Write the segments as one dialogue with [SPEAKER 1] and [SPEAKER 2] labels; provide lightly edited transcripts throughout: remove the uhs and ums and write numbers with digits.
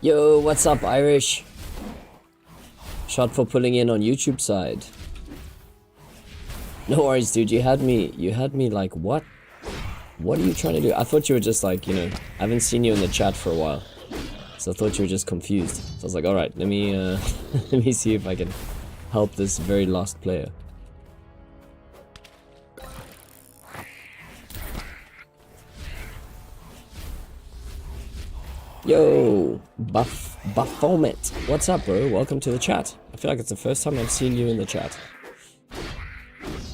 [SPEAKER 1] Yo, what's up, Irish? Shot for pulling in on YouTube side. No worries, dude. You had me like, what? What are you trying to do? I thought you were just like, you know, I haven't seen you in the chat for a while. So I thought you were just confused. So I was like, alright, let me, let me see if I can help this very lost player. Yo, Baphomet. What's up, bro? Welcome to the chat. I feel like it's the first time I've seen you in the chat.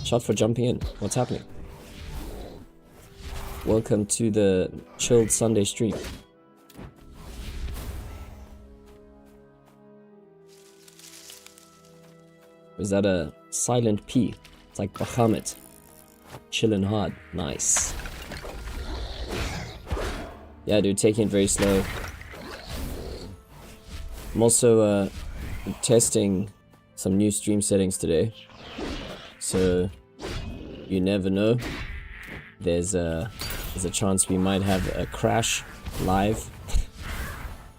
[SPEAKER 1] Shot for jumping in. What's happening? Welcome to the chilled Sunday stream. Is that a silent P? It's like Bahamut. Chillin' hard. Nice. Yeah, dude, taking it very slow. I'm also testing some new stream settings today. So you never know. There's a chance we might have a crash live.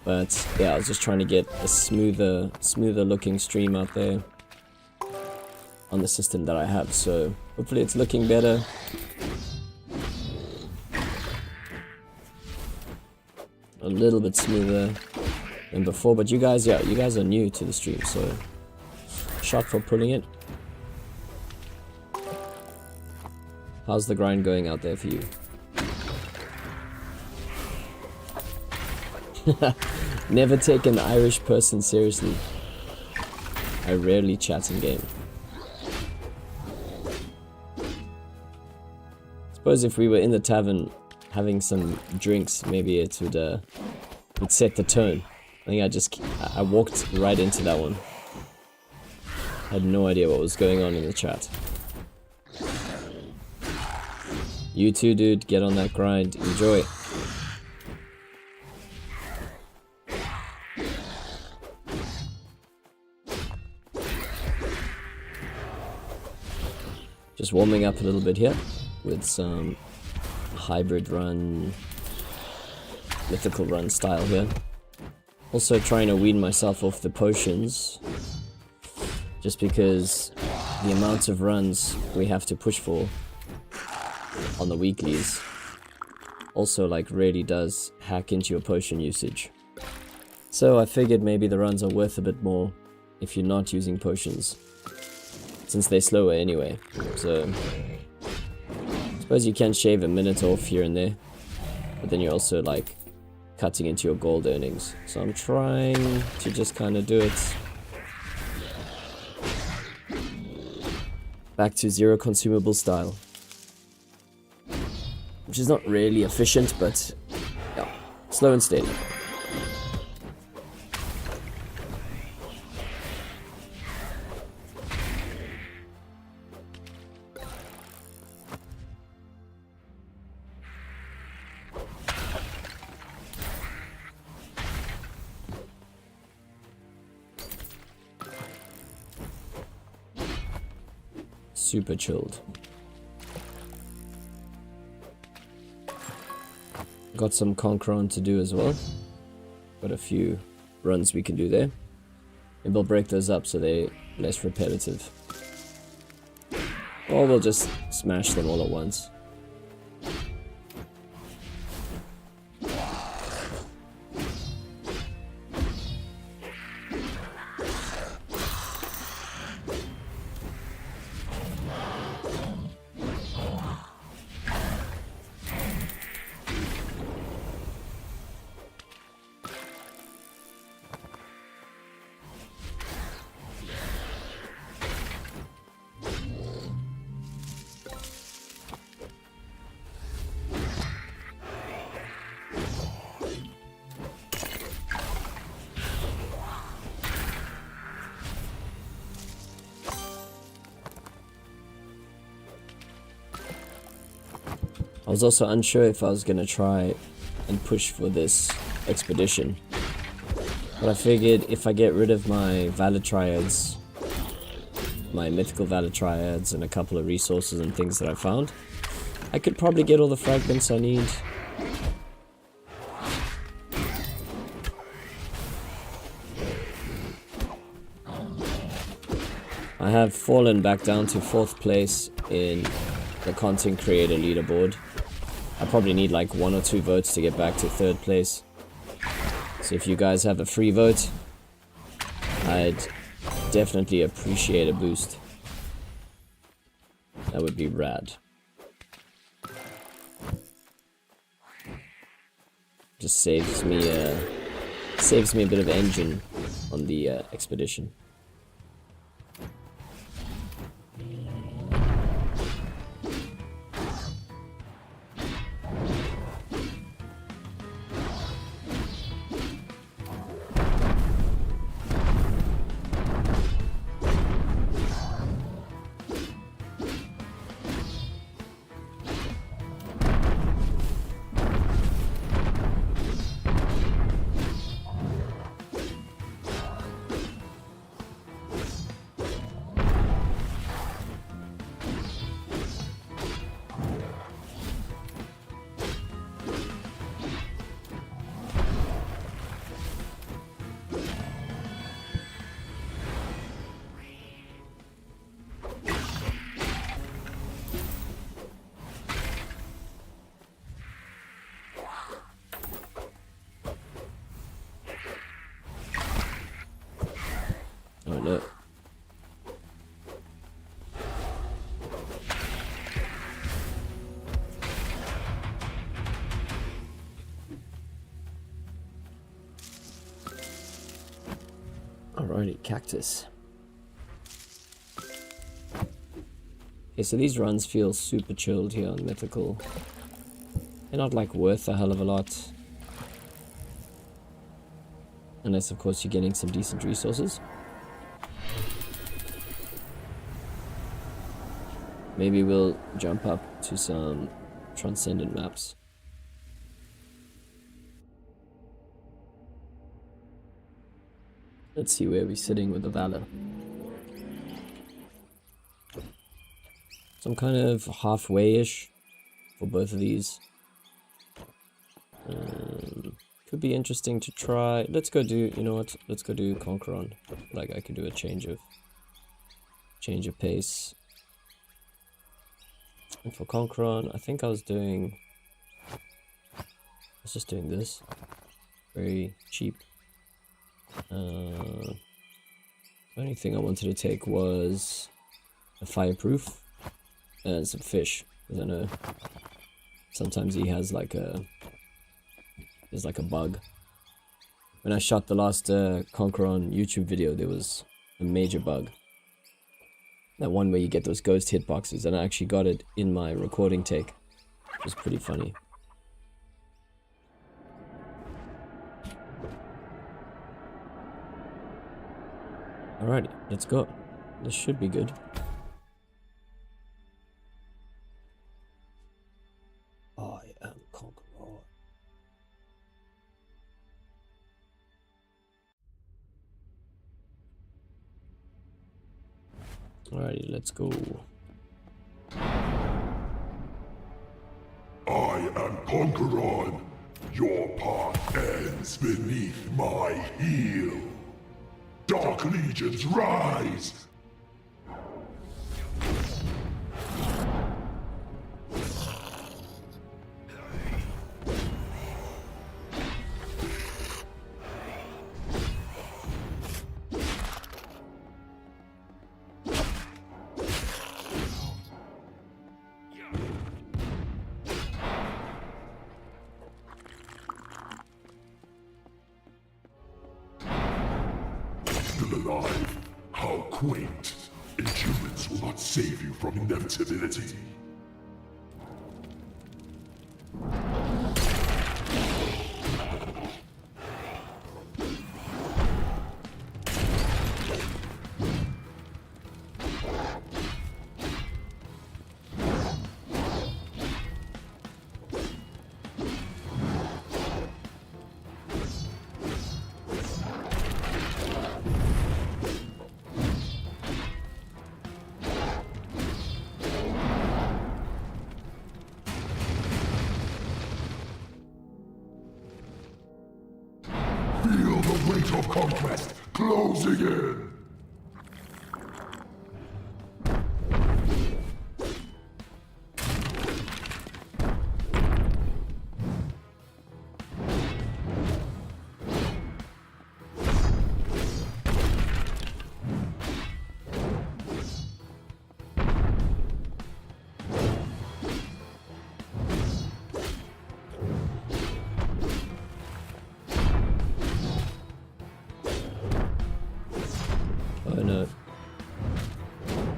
[SPEAKER 1] But yeah, I was just trying to get a smoother looking stream out there on the system that I have. So hopefully it's looking better. A little bit smoother than before, but you guys, yeah, you guys are new to the stream, so shot for pulling it. How's the grind going out there for you? Never take an Irish person seriously. I rarely chat in game. Suppose if we were in the tavern having some drinks, maybe it would set the tone. I think I walked right into that one. Had no idea what was going on in the chat. You too, dude. Get on that grind. Enjoy. Just warming up a little bit here with some hybrid run, mythical run style here. Also trying to wean myself off the potions, just because the amount of runs we have to push for on the weeklies also like really does hack into your potion usage. So I figured maybe the runs are worth a bit more if you're not using potions, since they're slower anyway. So I suppose you can shave a minute off here and there, but then you're also like cutting into your gold earnings. So I'm trying to just kind of do it back to zero consumable style, which is not really efficient, but yeah, slow and steady. Super chilled. Got some Conqueror to do as well. Got a few runs we can do there. Maybe we'll break those up so they're less repetitive. Or we'll just smash them all at once. was also unsure if I was gonna try and push for this expedition. But I figured if I get rid of my Valor Triads, my mythical Valor Triads, and a couple of resources and things that I found, I could probably get all the fragments I need. I have fallen back down to 4th place in the content creator leaderboard. I probably need like 1 or 2 votes to get back to 3rd place. So if you guys have a free vote, I'd definitely appreciate a boost. That would be rad. Just saves me a bit of engine on the expedition. Oh no. Alrighty, cactus. Okay, so these runs feel super chilled here on Mythical. They're not like worth a hell of a lot. Unless of course you're getting some decent resources. Maybe we'll jump up to some transcendent maps. Let's see where we're sitting with the Valor. So I'm kind of halfway-ish for both of these. Could be interesting to try. Let's go do, you know what? Let's go do Conqueron. Like I could do a change of pace. And for Conqueron, I think I was just doing this. Very cheap. The only thing I wanted to take was a fireproof and some fish. Because I know sometimes he has like there's like a bug. When I shot the last Conqueron YouTube video, there was a major bug. That one where you get those ghost hitboxes, and I actually got it in my recording take. It was pretty funny. Alrighty, let's go. This should be good. I am Conqueror. Alrighty, let's go.
[SPEAKER 2] I am Conqueror. Your path ends beneath my heel. Dark legions rise! Still alive? How quaint. Endurance will not save you from inevitability. Feel the weight of conquest closing in!
[SPEAKER 1] Oh no.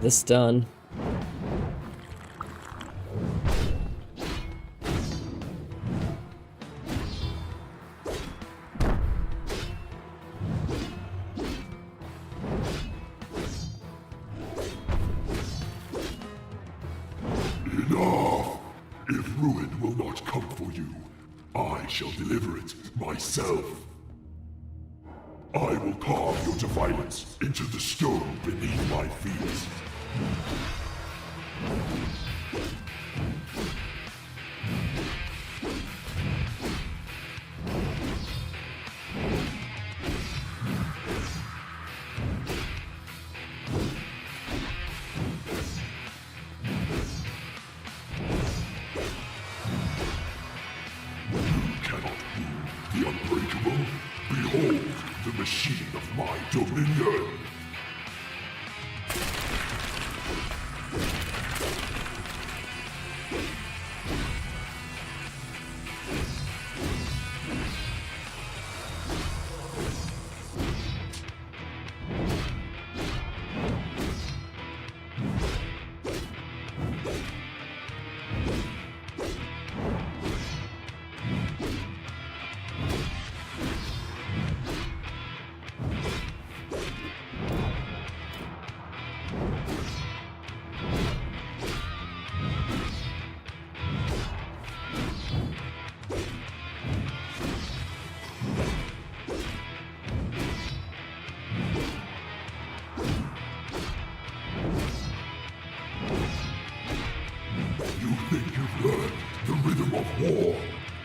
[SPEAKER 1] This done.
[SPEAKER 2] Enough! If ruin will not come for you, I shall deliver it myself. I will carve your defiance into the stone beneath my feet. You cannot move the unbreakable. Behold the machine of my dominion! You think you've learned the rhythm of war?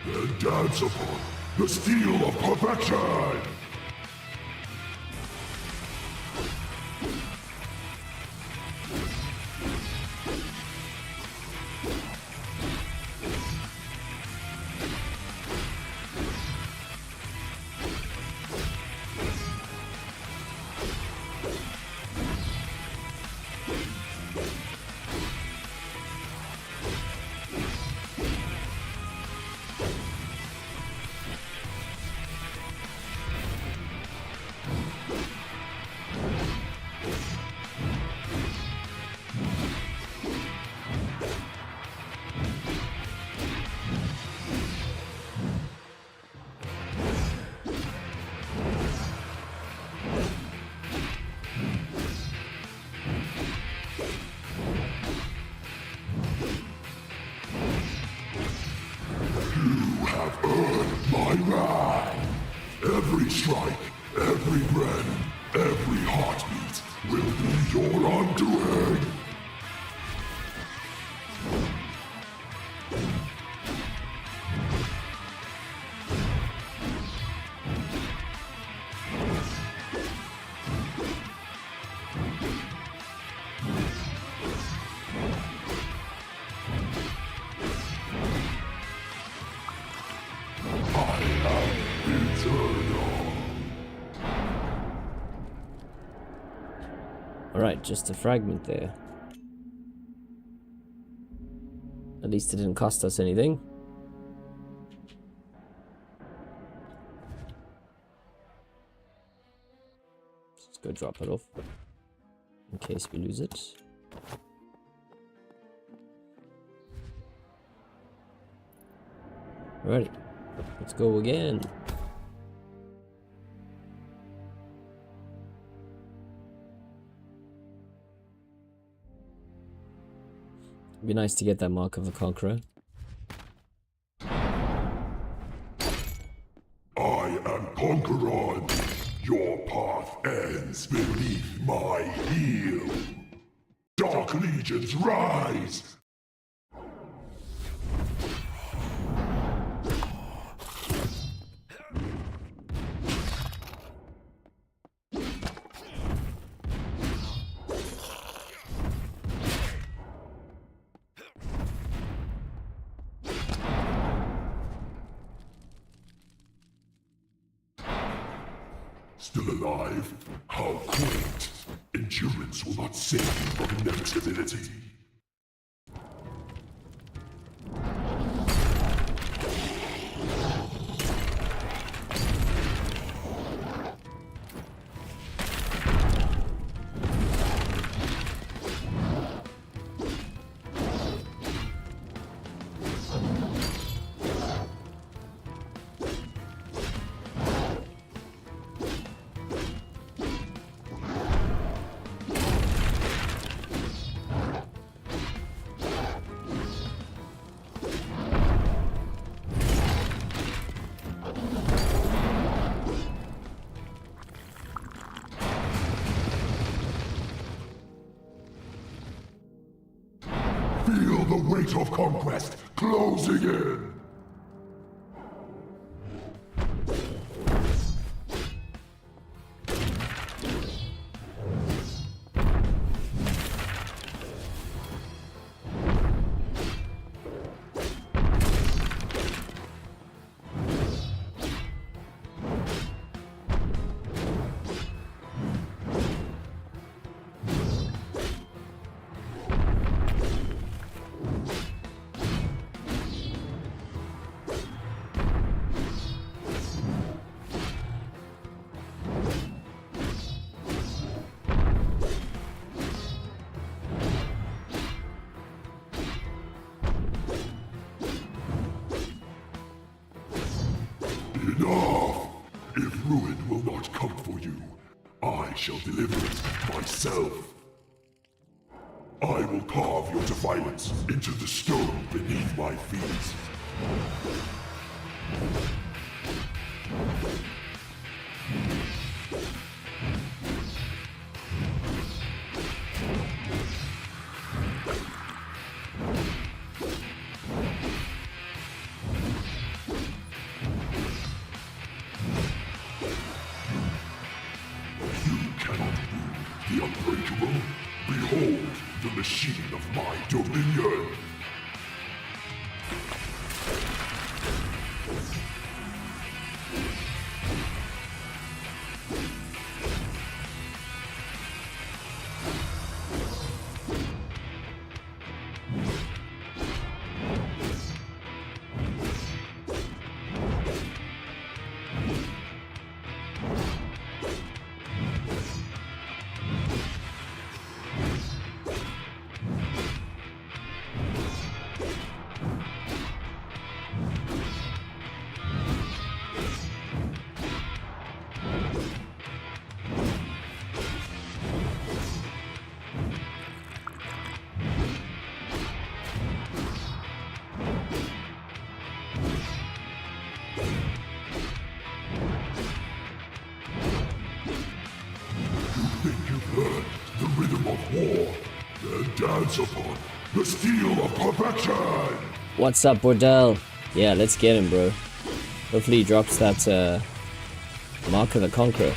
[SPEAKER 2] Then dance upon the steel of perfection! My wrath! Every strike, every breath, every heartbeat will be your undoing!
[SPEAKER 1] Alright, just a fragment there. At least it didn't cost us anything. Let's go drop it off. In case we lose it. Alright, let's go again. It'd be nice to get that Mark of the Conqueror.
[SPEAKER 2] I am Conqueror. Your path ends beneath my heel. Dark legions rise! Still alive? How quaint. Endurance will not save you from inevitability. Feel the weight of conquest closing in! Enough! If ruin will not come for you, I shall deliver it myself. I will carve your defiance into the stone beneath my feet. The unbreakable, behold the machine of my dominion! The rhythm of war, then dance upon the steel of perfection!
[SPEAKER 1] What's up, Bordell? Yeah, let's get him, bro. Hopefully he drops that, Mark of the Conqueror.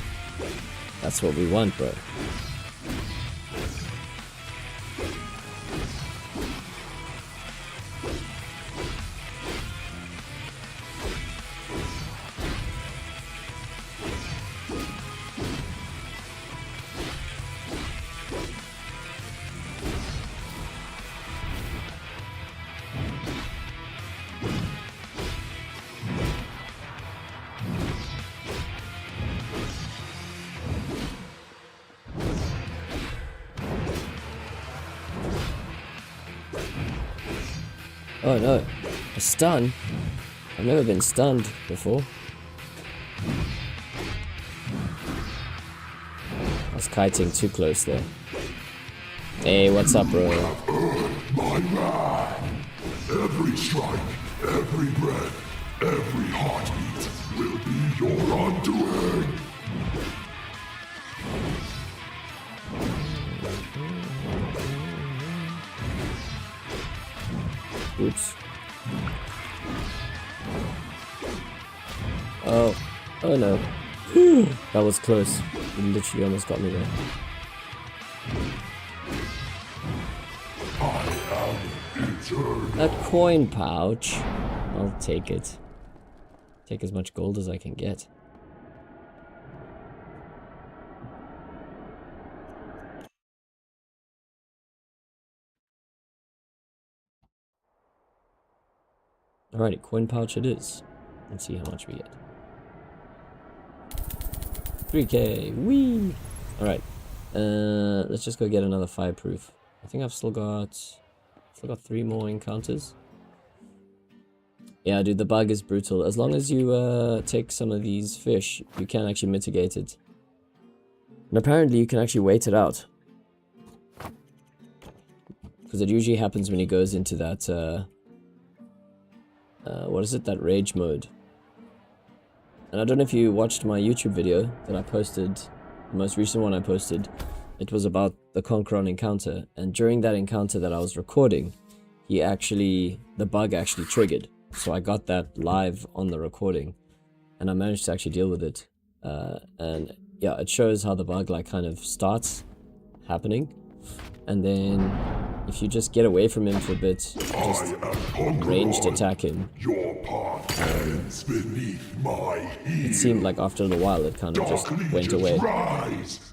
[SPEAKER 1] That's what we want, bro. Oh no, a stun? I've never been stunned before. I was kiting too close there. Hey, what's up, bro?
[SPEAKER 2] My man! Every strike, every breath, every heartbeat will be your undoing!
[SPEAKER 1] Oops. Oh. Oh no. That was close. You literally almost got me there.
[SPEAKER 2] I am eternal.
[SPEAKER 1] A coin pouch. I'll take it. Take as much gold as I can get. Alrighty, coin pouch it is. Let's see how much we get. 3k, whee! Alright, let's just go get another fireproof. I think I've still got 3 more encounters. Yeah, dude, the bug is brutal. As long as you take some of these fish, you can actually mitigate it. And apparently you can actually wait it out. Because it usually happens when he goes into that, what is it? That rage mode. And I don't know if you watched my YouTube video that I posted, the most recent one I posted. It was about the Conqueron encounter. And during that encounter that I was recording, the bug actually triggered. So I got that live on the recording. And I managed to actually deal with it. And yeah, it shows how the bug like kind of starts happening. And then if you just get away from him for a bit, just ranged attack him.
[SPEAKER 2] Your path ends beneath my heel.
[SPEAKER 1] It seemed like after a little while it kind of just went away.
[SPEAKER 2] Rise.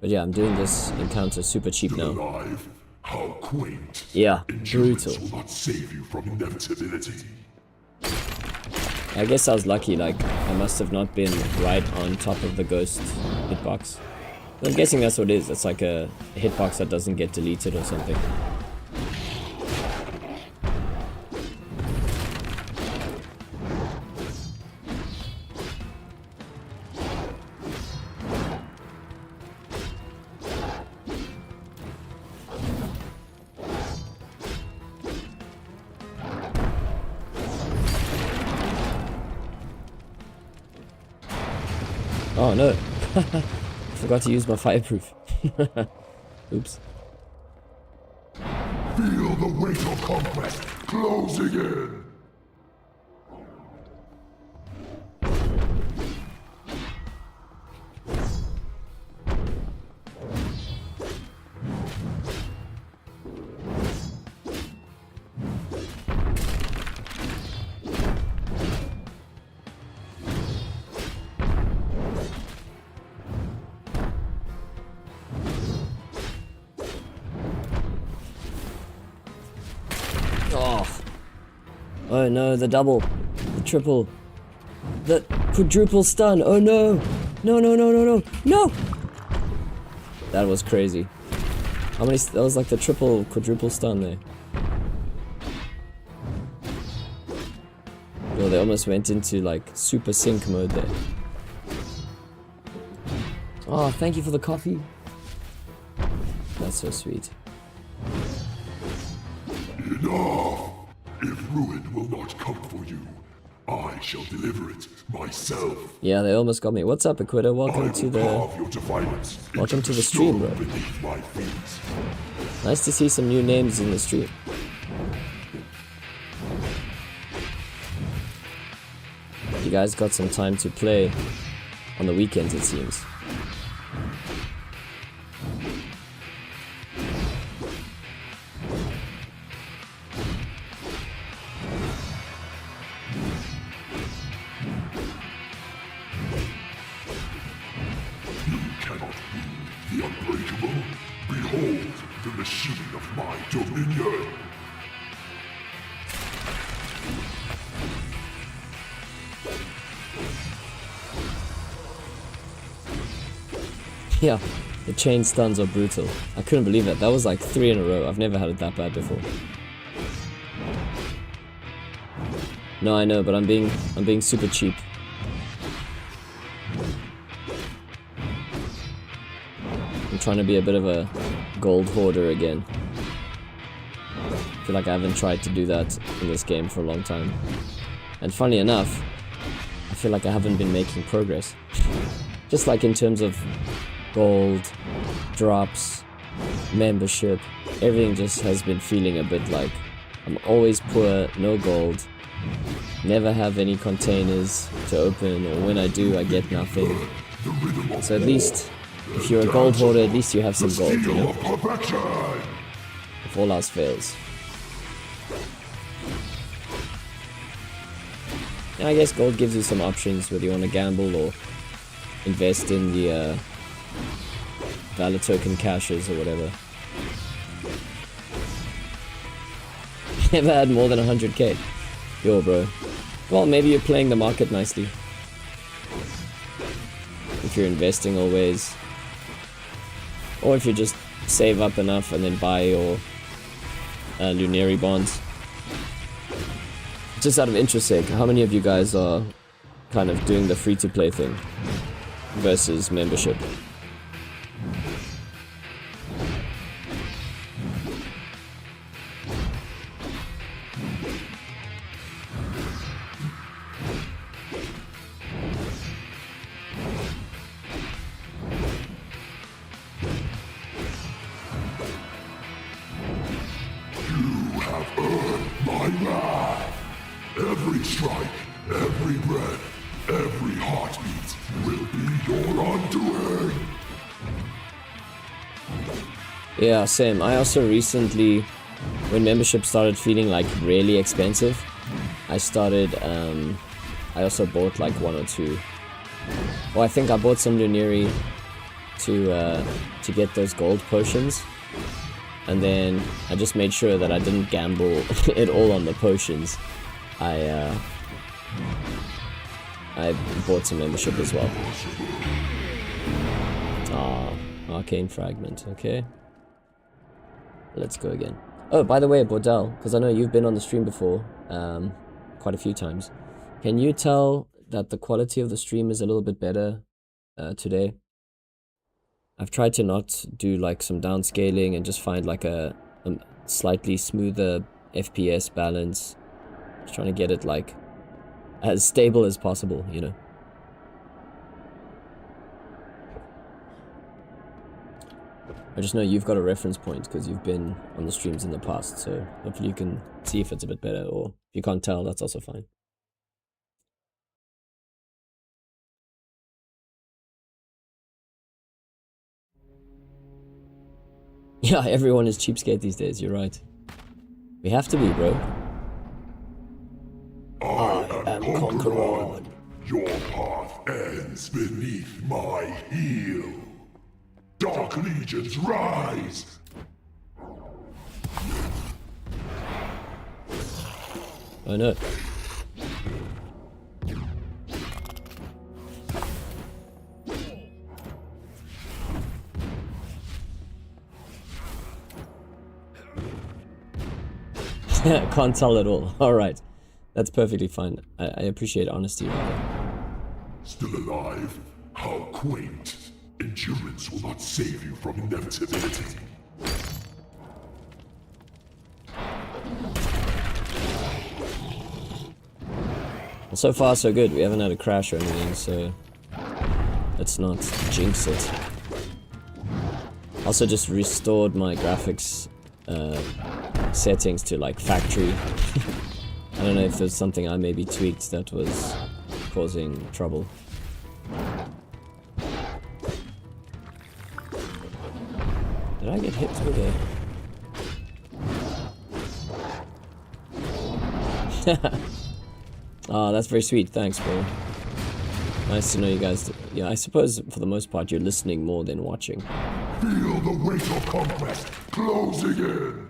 [SPEAKER 1] But yeah, I'm doing this encounter super cheap now.
[SPEAKER 2] Alive. How quaint.
[SPEAKER 1] Yeah,
[SPEAKER 2] Endurance
[SPEAKER 1] brutal.
[SPEAKER 2] will not save you from inevitability.
[SPEAKER 1] I guess I was lucky, like, I must have not been right on top of the ghost hitbox. But I'm guessing that's what it is. It's like a hitbox that doesn't get deleted or something. Oh no, forgot to use my fireproof. Oops.
[SPEAKER 2] Feel the weight of conquest closing in.
[SPEAKER 1] Oh no, the double, the triple, the quadruple stun. Oh no, no, no, no, no, no, no! That was crazy. How many? That was like the triple, quadruple stun there. Oh, they almost went into like super sync mode there. Oh, thank you for the coffee. That's so sweet.
[SPEAKER 2] Enough! If ruin will not come for you, I shall deliver it myself.
[SPEAKER 1] Yeah, they almost got me. What's up, Equita? Welcome to the stream, bro. Nice to see some new names in the stream. You guys got some time to play on the weekends, it seems.
[SPEAKER 2] The unbreakable, behold the machine of my dominion!
[SPEAKER 1] Yeah, the chain stuns are brutal. I couldn't believe that. That was like 3 in a row. I've never had it that bad before. No, I know, but I'm being super cheap. I'm trying to be a bit of a gold hoarder again. I feel like I haven't tried to do that in this game for a long time. And funny enough, I feel like I haven't been making progress. Just like in terms of gold, drops, membership, everything just has been feeling a bit like I'm always poor, no gold, never have any containers to open, or when I do I get nothing. So at least if you're a gold hoarder, at least you have some gold, you
[SPEAKER 2] Steel
[SPEAKER 1] know?
[SPEAKER 2] of perfection!
[SPEAKER 1] If all else fails. And I guess gold gives you some options, whether you want to gamble or invest in the Valor token caches or whatever. Never had more than 100k. Yo, bro. Well, maybe you're playing the market nicely. If you're investing always. Or if you just save up enough and then buy your Lunary bonds. Just out of interest sake, how many of you guys are kind of doing the free-to-play thing versus membership?
[SPEAKER 2] Every strike, every breath, every heartbeat will be your undoing.
[SPEAKER 1] Yeah, same. I also recently, when membership started feeling like really expensive, I started, I also bought like one or two. Well, I think I bought some Lunary to get those gold potions. And then I just made sure that I didn't gamble it all on the potions. I bought some membership as well. Ah, arcane fragment, okay. Let's go again. Oh, by the way, Bordel, because I know you've been on the stream before, quite a few times. Can you tell that the quality of the stream is a little bit better today? I've tried to not do like some downscaling and just find like a slightly smoother FPS balance. Just trying to get it like as stable as possible, you know. I just know you've got a reference point because you've been on the streams in the past, so hopefully you can see if it's a bit better, or if you can't tell, that's also fine. Yeah, everyone is cheapskate these days, you're right. We have to be, bro.
[SPEAKER 2] I am Conqueror. Your path ends beneath my heel. Dark legions rise!
[SPEAKER 1] I know. Can't tell at all. Alright. That's perfectly fine. I appreciate honesty.
[SPEAKER 2] Still alive? How quaint. Endurance will not save you from inevitability.
[SPEAKER 1] Well, so far so good. We haven't had a crash or anything, so let's not jinx it. Also just restored my graphics settings to like factory. I don't know if there's something I maybe tweaked that was causing trouble. Did I get hit with a... Oh, that's very sweet. Thanks, bro. Nice to know you guys... Yeah, I suppose for the most part you're listening more than watching.
[SPEAKER 2] Feel the weight of conquest closing in!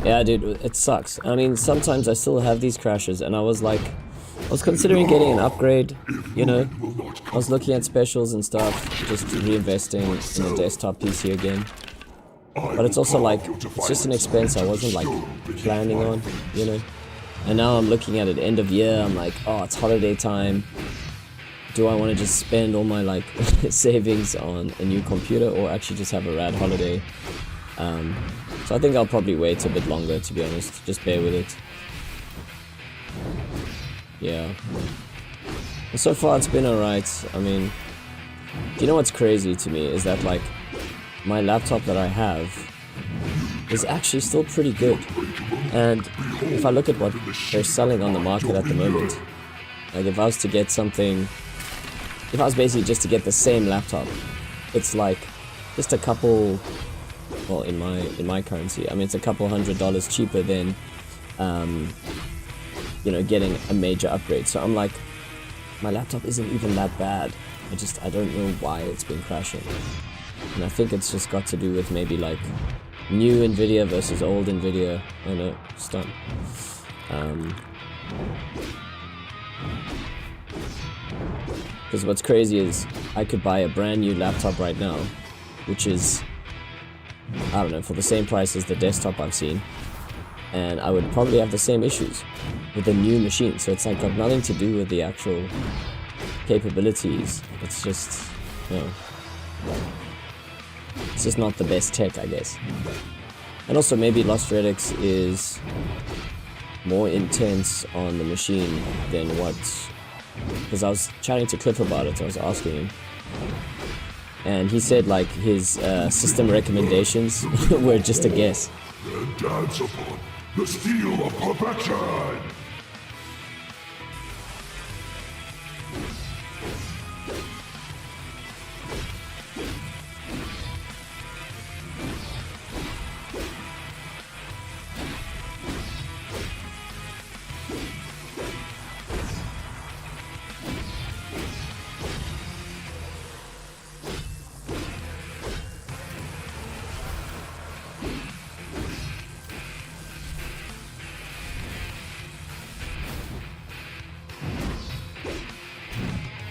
[SPEAKER 2] Yeah, dude, it sucks. I mean, sometimes I still have these crashes, and I was considering getting an upgrade, you know. I was looking at specials and stuff, just reinvesting in a desktop PC again.
[SPEAKER 1] But it's also like, it's just an expense I wasn't like planning on, you know? And now I'm looking at it end of year, I'm like, oh, it's holiday time. Do I want to just spend all my like savings on a new computer or actually just have a rad holiday? So I think I'll probably wait a bit longer, to be honest. Just bear with it. Yeah. And so far it's been alright. I mean, you know what's crazy to me is that like my laptop that I have is actually still pretty good. And if I look at what they're selling on the market at the moment, like if I was to get something, if I was basically just to get the same laptop, it's like just a couple, well, in my currency, I mean it's a couple $100 cheaper than you know, getting a major upgrade. So I'm like, my laptop isn't even that bad. I don't know why it's been crashing. And I think it's just got to do with maybe like new Nvidia versus old Nvidia. Oh no, it's done. Because what's crazy is I could buy a brand new laptop right now, which is, I don't know, for the same price as the desktop I've seen, and I would probably have the same issues with the new machine. So it's like got nothing to do with the actual capabilities. It's just, you know, it's just not the best tech, I guess. And also maybe Lost Relics is more intense on the machine than what, because I was chatting to Cliff about it, I was asking him, and he said like his system recommendations were just a guess.
[SPEAKER 3] Then dance upon the steel of perfection!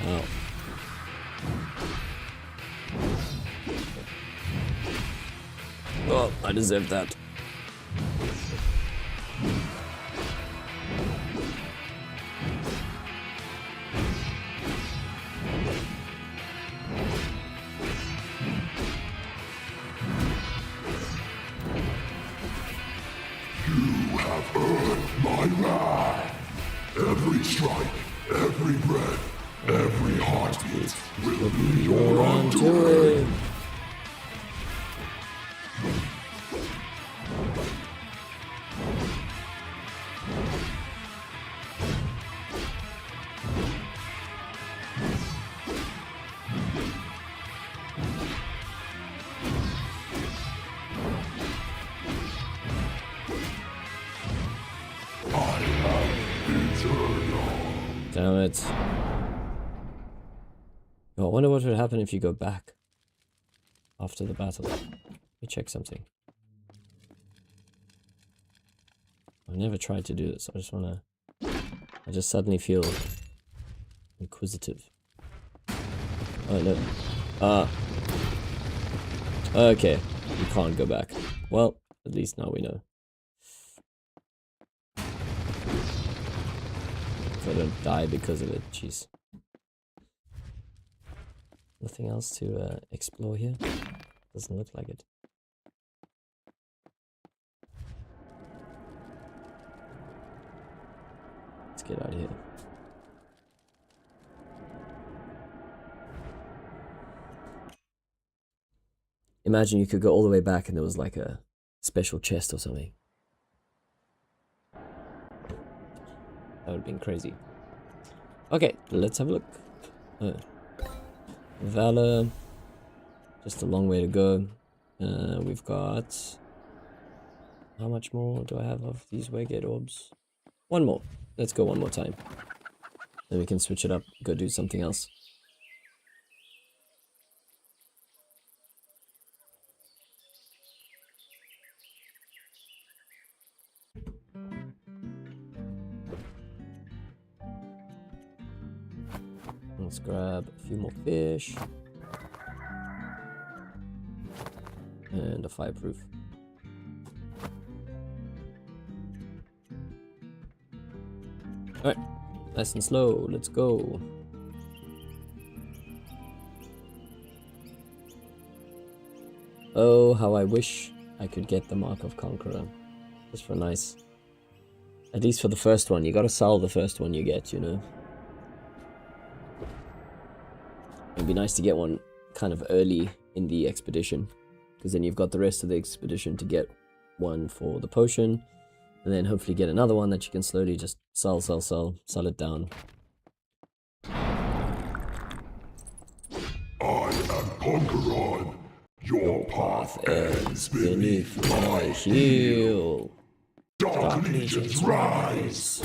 [SPEAKER 1] Oh. Oh, I deserve that.
[SPEAKER 3] You have earned my wrath. Every strike, every breath, every heartbeat will be your undoing.
[SPEAKER 1] Damn it. Oh, I wonder what would happen if you go back after the battle. Let me check something. I've never tried to do this. I just suddenly feel inquisitive. Oh no. Okay. You can't go back. Well, at least now we know. If I don't die because of it, jeez. Nothing else to explore here? Doesn't look like it. Let's get out of here. Imagine you could go all the way back and there was like a special chest or something. That would have been crazy. Okay, let's have a look. Valor. Just a long way to go. We've got... How much more do I have of these Waygate orbs? One more. Let's go one more time. Then we can switch it up, go do something else. Let's grab a few more fish. And a fireproof. Alright, nice and slow, let's go. Oh, how I wish I could get the Mark of Conqueror. Just for nice. At least for the first one, you gotta sell the first one you get, you know. It'd be nice to get one kind of early in the expedition, because then you've got the rest of the expedition to get one for the potion, and then hopefully get another one that you can slowly just sell it down.
[SPEAKER 3] I am Conqueror. Your path ends beneath my heel. Dark legions rise.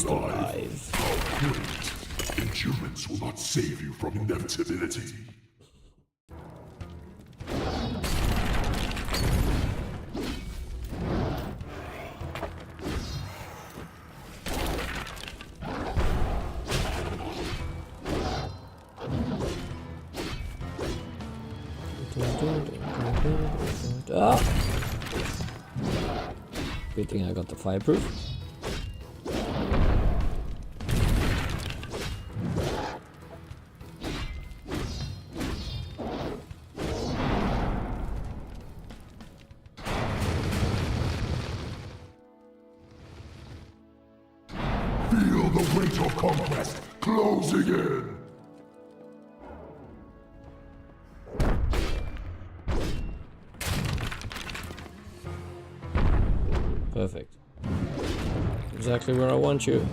[SPEAKER 1] Alive.
[SPEAKER 3] How great! Endurance will not save you from inevitability.
[SPEAKER 1] Ah. Good thing I got the fireproof.
[SPEAKER 3] Feel the weight of conquest closing in.
[SPEAKER 1] Perfect. Exactly where I want you.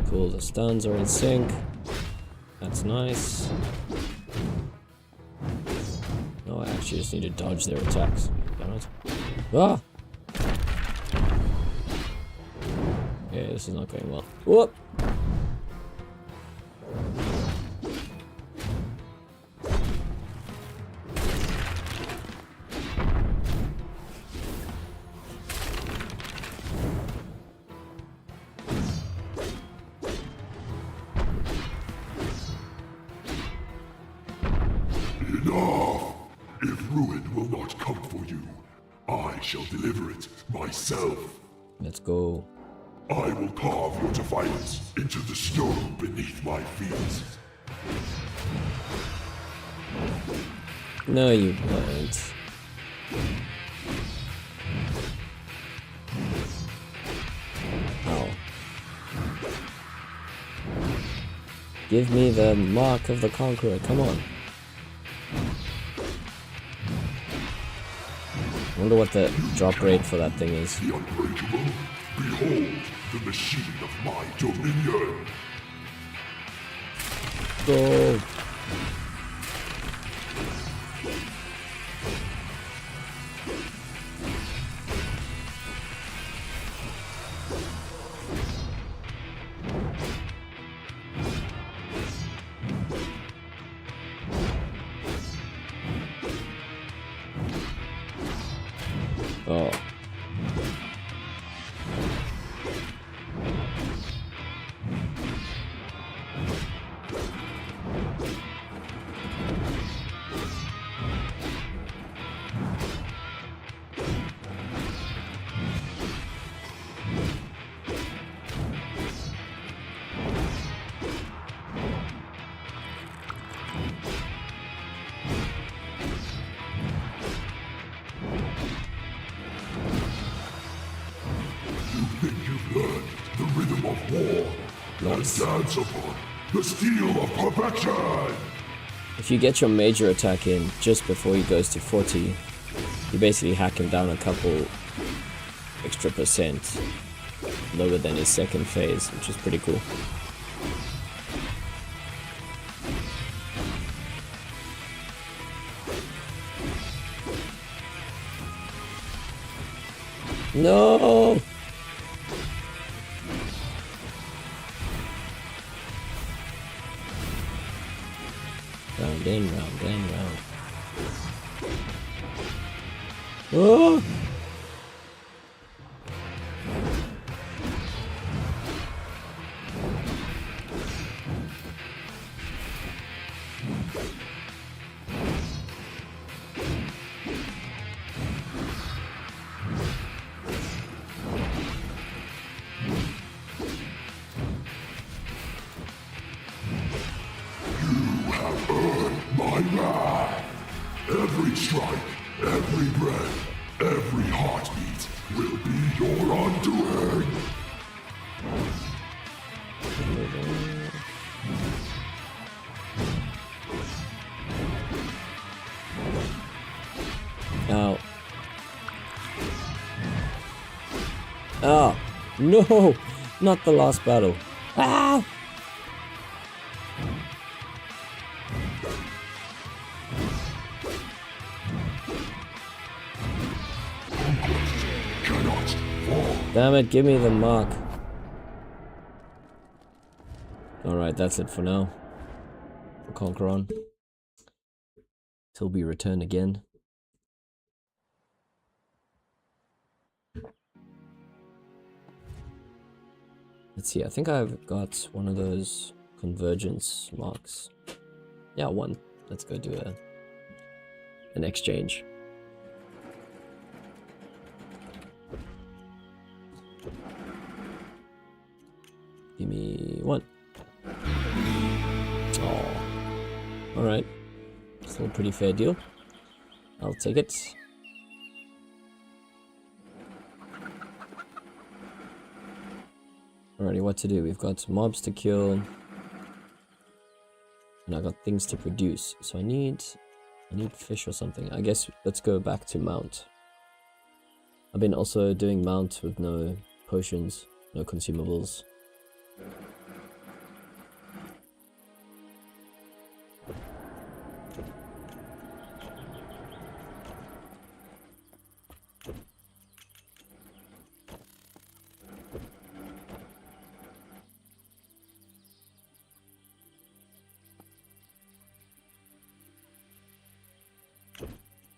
[SPEAKER 1] Cool, the stuns are in sync. That's nice. No, I actually just need to dodge their attacks. Damn it. Ah! Yeah, this is not going well. Whoop!
[SPEAKER 3] Enough! If ruin will not come for you, I shall deliver it myself.
[SPEAKER 1] Let's go.
[SPEAKER 3] I will carve your defiance into the stone beneath my feet.
[SPEAKER 1] No, you won't. Ow. Give me the Mark of the Conqueror, come on. I wonder what the drop rate for that thing is.
[SPEAKER 3] The unbreakable, behold the machine of my dominion.
[SPEAKER 1] Go. Oh.
[SPEAKER 3] Think you've learned the rhythm of war.
[SPEAKER 1] Nice.
[SPEAKER 3] And dance upon the steel of perfection.
[SPEAKER 1] If you get your major attack in just before he goes to 40, you basically hack him down a couple extra percent lower than his second phase, which is pretty cool.
[SPEAKER 2] No! Round in, round in, round. Oh!
[SPEAKER 3] My wrath! Every strike, every breath, every heartbeat will be your undoing!
[SPEAKER 2] Ow. Oh, no! Not the last battle. Ah!
[SPEAKER 3] Cannot fall.
[SPEAKER 2] Damn it, give me the mark. Alright, that's it for now. For Conquer On. Till we return again. Let's see, I think I've got one of those convergence marks. Yeah, one. Let's go do an exchange. Give me one. Oh. Alright. Still a pretty fair deal. I'll take it. Alrighty, what to do? We've got mobs to kill. And I got things to produce. So I need fish or something. I guess let's go back to mount. I've been also doing mount with no potions, no consumables.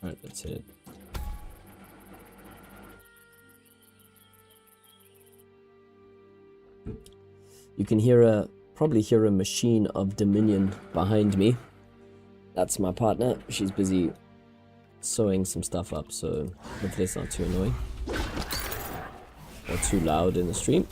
[SPEAKER 2] Alright, let's hit it. You can probably hear a machine of Dominion behind me. That's my partner. She's busy sewing some stuff up, so hopefully it's not too annoying or too loud in the stream.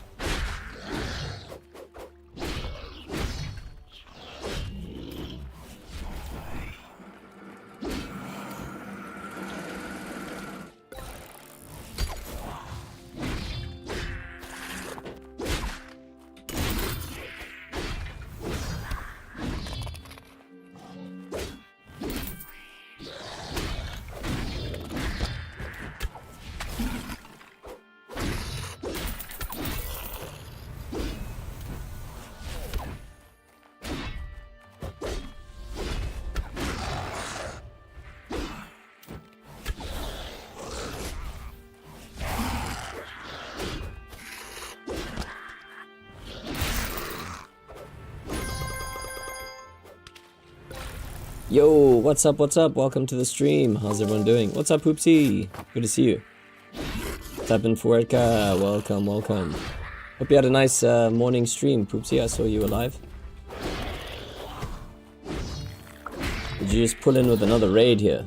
[SPEAKER 2] Yo, what's up, what's up? Welcome to the stream. How's everyone doing? What's up, Hoopsie? Good to see you. Tap in Fuerca. Welcome, welcome. Hope you had a nice morning stream, Poopsie. I saw you alive. Did you just pull in with another raid here?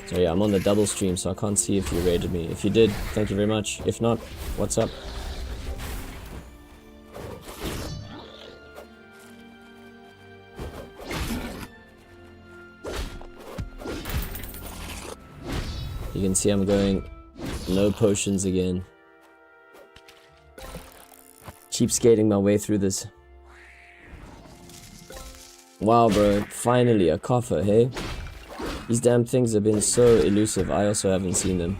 [SPEAKER 2] So yeah, I'm on the double stream, so I can't see if you raided me. If you did, thank you very much. If not, what's up? You can see I'm going no potions again. Cheapskating my way through this. Wow, bro, finally a coffer, hey? These damn things have been so elusive, I also haven't seen them.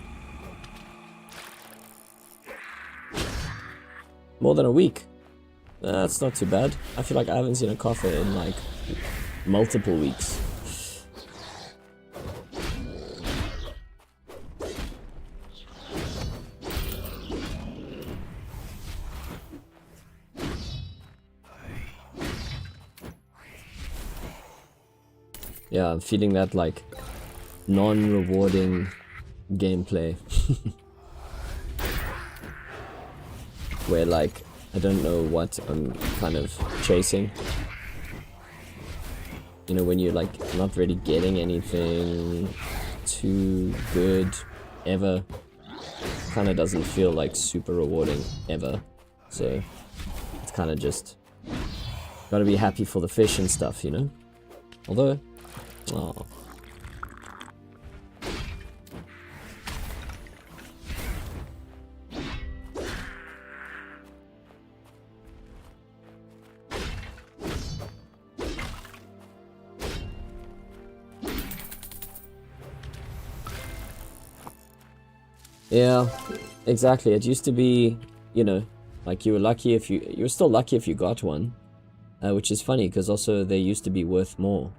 [SPEAKER 2] More than a week. That's not too bad. I feel like I haven't seen a coffer in like multiple weeks.
[SPEAKER 1] Yeah, I'm feeling that like non-rewarding gameplay. Where like I don't know what I'm kind of chasing. You know, when you're like not really getting anything too good ever, kind of doesn't feel like super rewarding ever. So it's kind of just gotta be happy for the fish and stuff, you know. Although, oh. Yeah, exactly. It used to be, you know, like you were lucky if you were still lucky if you got one, which is funny because also they used to be worth more,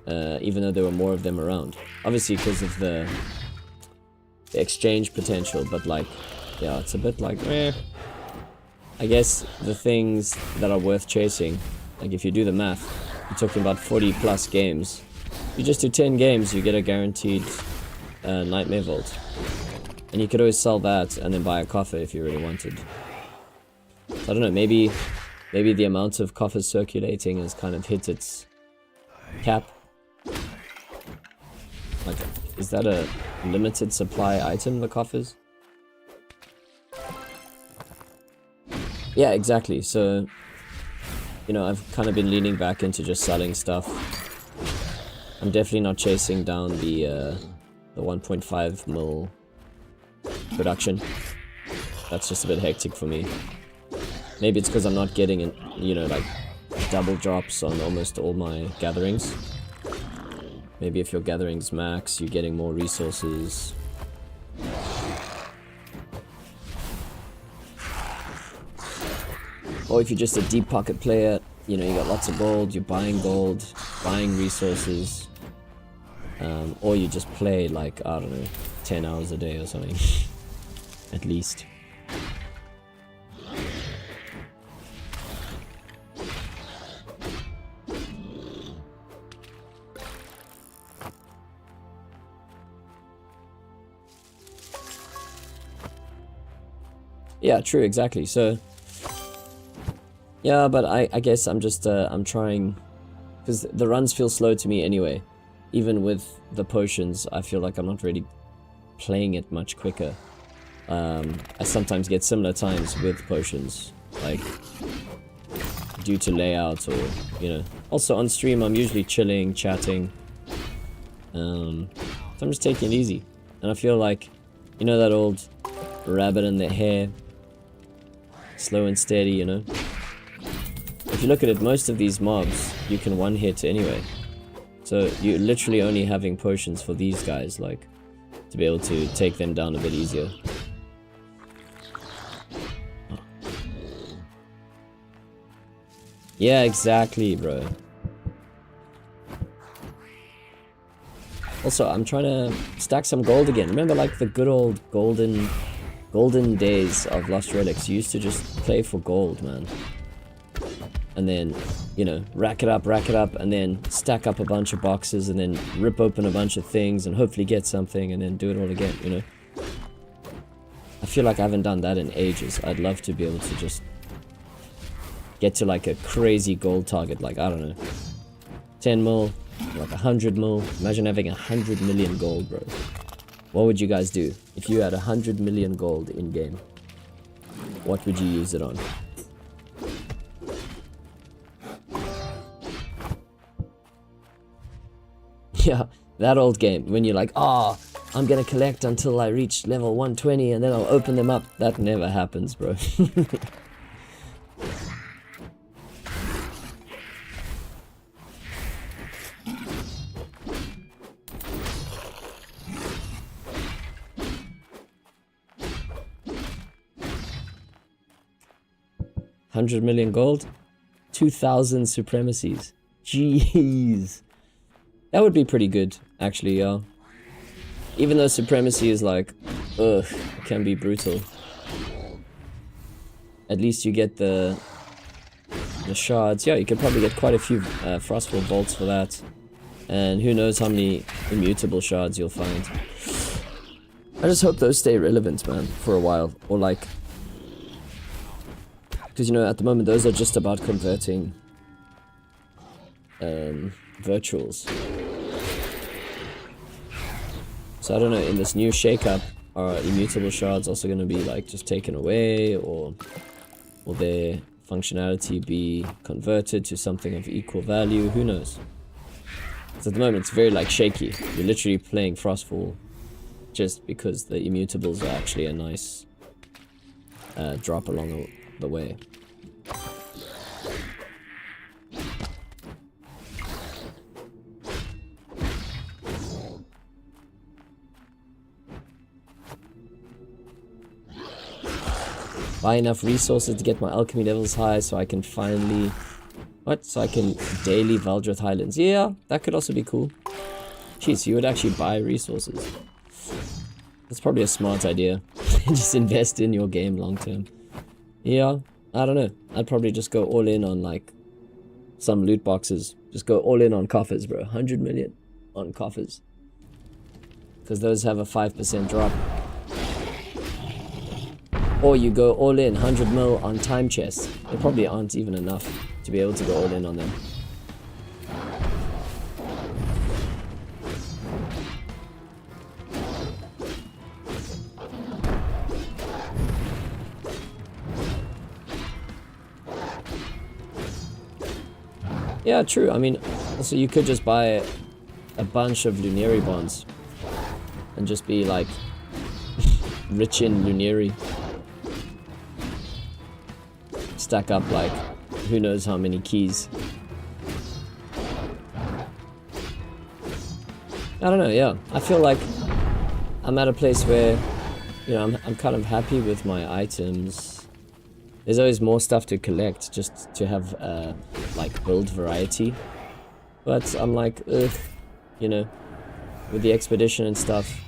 [SPEAKER 1] even though there were more of them around. Obviously because of the exchange potential, but like, yeah, it's a bit like, I guess the things that are worth chasing, like if you do the math, you're talking about 40 plus games. You just do 10 games, you get a guaranteed Nightmare Vault. And you could always sell that and then buy a coffer if you really wanted. So I don't know, maybe the amount of coffers circulating has kind of hit its cap. Like, is that a limited supply item, the coffers? Yeah, exactly. So, you know, I've kind of been leaning back into just selling stuff. I'm definitely not chasing down the 1.5 mil production. That's just a bit hectic for me. Maybe it's because I'm not getting, you know, like double drops on almost all my gatherings. Maybe if your gatherings max, you're getting more resources. Or if you're just a deep pocket player, you know, you got lots of gold, you're buying gold, buying resources. Or you just play like, I don't know, 10 hours a day or something. At least. Yeah, true, exactly. So, yeah, but I guess I'm just, I'm trying, because the runs feel slow to me anyway. Even with the potions, I feel like I'm not really playing it much quicker. I sometimes get similar times with potions, like due to layout or, you know. Also on stream, I'm usually chilling, chatting. So I'm just taking it easy. And I feel like, you know that old rabbit and the hare? Slow and steady, you know? If you look at it, most of these mobs, you can one-hit anyway. So you're literally only having potions for these guys, like, to be able to take them down a bit easier. Yeah, exactly, bro. Also, I'm trying to stack some gold again. Remember, like, the good old golden days of Lost Relics? You used to just play for gold, man. And then, you know, rack it up, and then stack up a bunch of boxes, and then rip open a bunch of things, and hopefully get something, and then do it all again, you know? I feel like I haven't done that in ages. I'd love to be able to just get to, like, a crazy gold target, like, I don't know, 10 mil, like 100 mil. Imagine having 100 million gold, bro. What would you guys do if you had 100 million gold in-game? What would you use it on? Yeah, that old game, when you're like, oh, I'm gonna collect until I reach level 120 and then I'll open them up. That never happens, bro. $100 million gold, 2,000 supremacies. Jeez. That would be pretty good, actually, yeah. Even though supremacy is like, ugh, it can be brutal. At least you get the shards. Yeah, you could probably get quite a few Frostfall bolts for that. And who knows how many immutable shards you'll find. I just hope those stay relevant, man, for a while. Or like... Because, you know, at the moment, those are just about converting... virtuals. So I don't know, in this new shake-up, are immutable shards also going to be, like, just taken away? Or will their functionality be converted to something of equal value? Who knows? Because at the moment, it's very, like, shaky. You're literally playing Frostfall just because the immutables are actually a nice drop along the way. Buy enough resources to get my alchemy levels high so I can finally... What? So I can daily Valdrith Highlands. Yeah, that could also be cool. Jeez, you would actually buy resources. That's probably a smart idea. Just invest in your game long term. Yeah, I don't know. I'd probably just go all in on like some loot boxes. Just go all in on coffers, bro. 100 million on coffers. Because those have a 5% drop. Or you go all in 100 mil on time chests. They probably aren't even enough to be able to go all in on them. Yeah, true. I mean, also you could just buy a bunch of Lunary bonds and just be like rich in Lunary. Stack up like who knows how many keys. I don't know, yeah. I feel like I'm at a place where, you know, I'm kind of happy with my items. There's always more stuff to collect just to have like build variety. But I'm like, ugh, you know, with the expedition and stuff.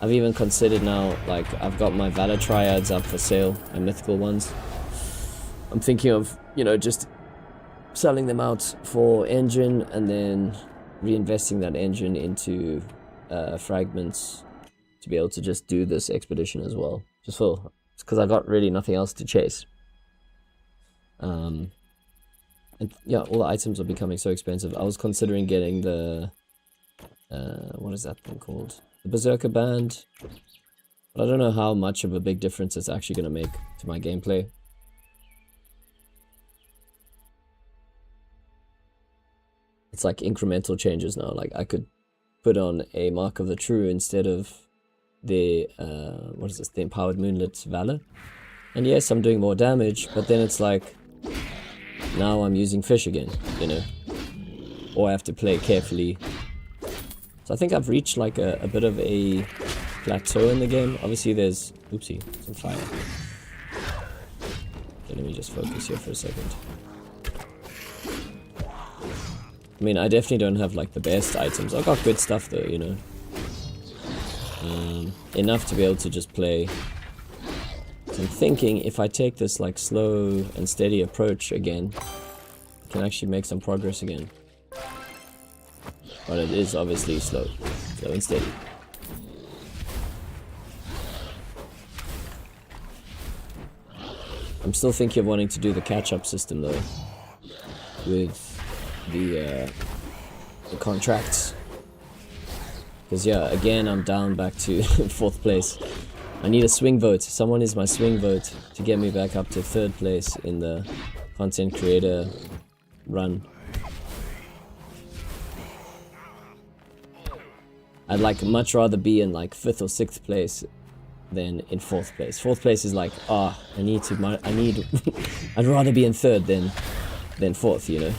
[SPEAKER 1] I've even considered now, like, I've got my Valor triads up for sale, my mythical ones. I'm thinking of, you know, just selling them out for engine and then reinvesting that engine into fragments to be able to just do this expedition as well. Just for, because I got really nothing else to chase. And yeah, all the items are becoming so expensive. I was considering getting the, what is that thing called? The Berserker Band. But I don't know how much of a big difference it's actually going to make to my gameplay. It's like incremental changes now. Like I could put on a Mark of the True instead of the, what is this, the Empowered Moonlit Valor. And yes, I'm doing more damage, but then it's like, now I'm using fish again, you know. Or I have to play carefully. So I think I've reached like a bit of a plateau in the game. Obviously there's, oopsie, some fire. Okay, let me just focus here for a second. I mean, I definitely don't have like the best items. I've got good stuff though, you know. Enough to be able to just play. So I'm thinking if I take this like slow and steady approach again, I can actually make some progress again. But it is obviously slow and steady. I'm still thinking of wanting to do the catch-up system though, with the contracts. Because yeah, again I'm down back to 4th place. I need a swing vote. Someone is my swing vote to get me back up to 3rd place in the content creator run. I'd like much rather be in like 5th or 6th place than in 4th place. 4th place is like, I'd rather be in 3rd than 4th, you know.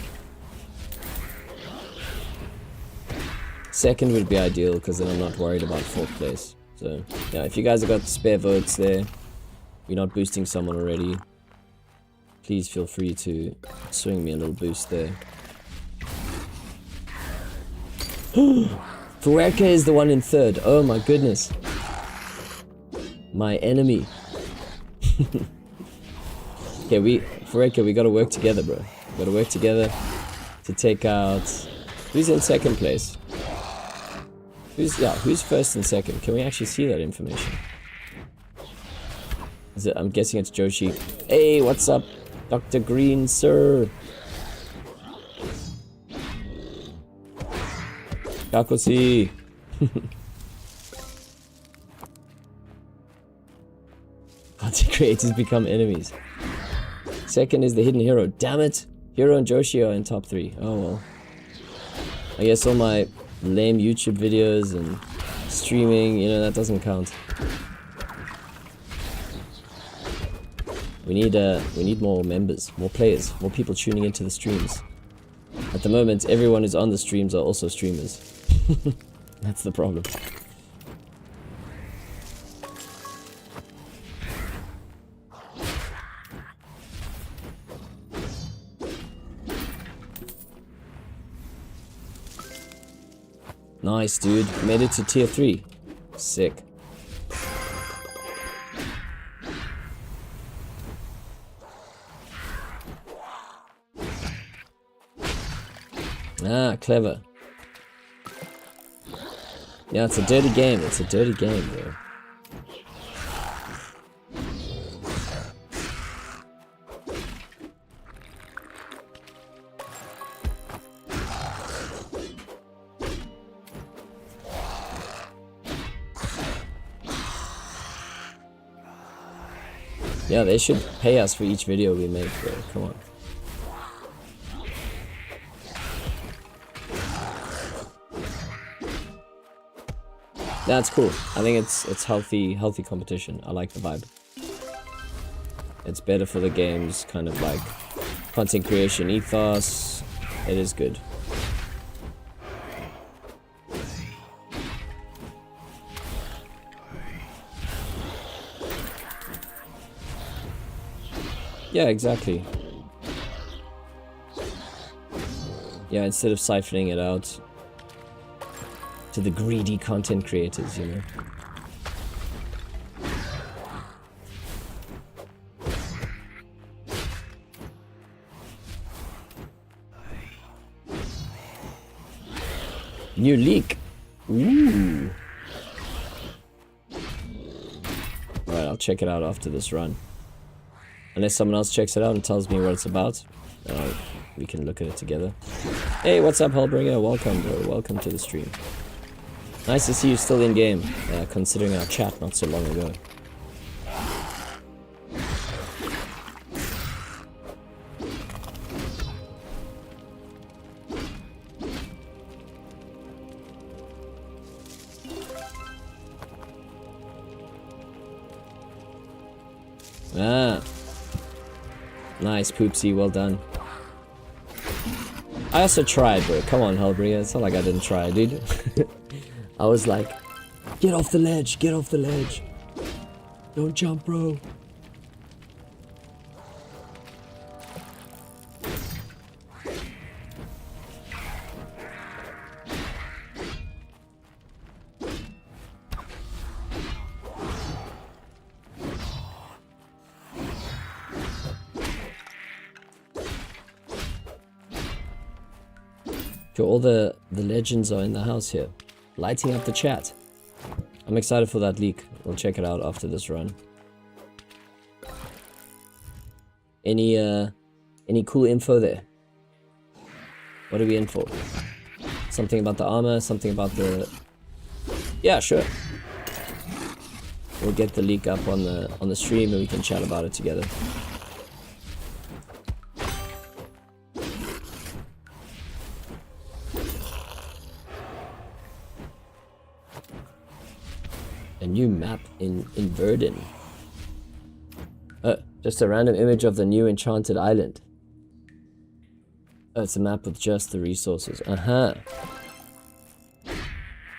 [SPEAKER 1] 2nd would be ideal because then I'm not worried about 4th place. So yeah, if you guys have got spare votes there, you're not boosting someone already, please feel free to swing me a little boost there. Fuerca is the one in 3rd. Oh my goodness. My enemy. Okay, Fuerca, we gotta work together, bro. We gotta work together to take out Who's in second place? Who's first and second? Can we actually see that information? Is it? I'm guessing it's Joshi. Hey, what's up, Dr. Green, sir? Kakosi. Content creators become enemies. Second is the hidden hero. Damn it! Hero and Joshi are in top 3. Oh well. I guess all my lame YouTube videos and streaming, you know, that doesn't count. We need more members, more players, more people tuning into the streams. At the moment, everyone who's on the streams are also streamers. That's the problem. Nice, dude. Made it to tier 3. Sick. Ah, clever. Yeah, it's a dirty game. It's a dirty game, bro. Yeah, they should pay us for each video we make, bro. Come on. That's cool. I think it's healthy competition. I like the vibe. It's better for the game's kind of like content creation ethos. It is good. Yeah, exactly. Yeah, instead of siphoning it out to the greedy content creators, you know. New leak. Ooh. Alright, I'll check it out after this run. Unless someone else checks it out and tells me what it's about, we can look at it together. Hey, what's up, Hellbringer? Welcome, bro. Welcome to the stream. Nice to see you still in game, considering our chat not so long ago. Ah. Nice, Poopsie, well done. I also tried, bro. Come on, Hellbringer. It's not like I didn't try, dude. I was like, get off the ledge, get off the ledge. Don't jump, bro. All the legends are in the house here, lighting up the chat. I'm excited for that leak. We'll check it out after this run. Any cool info there? What are we in for? Something about the armor, something about the... Yeah, sure. We'll get the leak up on the stream and we can chat about it together. A new map in Verdun. Just a random image of the new enchanted island. Oh, it's a map with just the resources.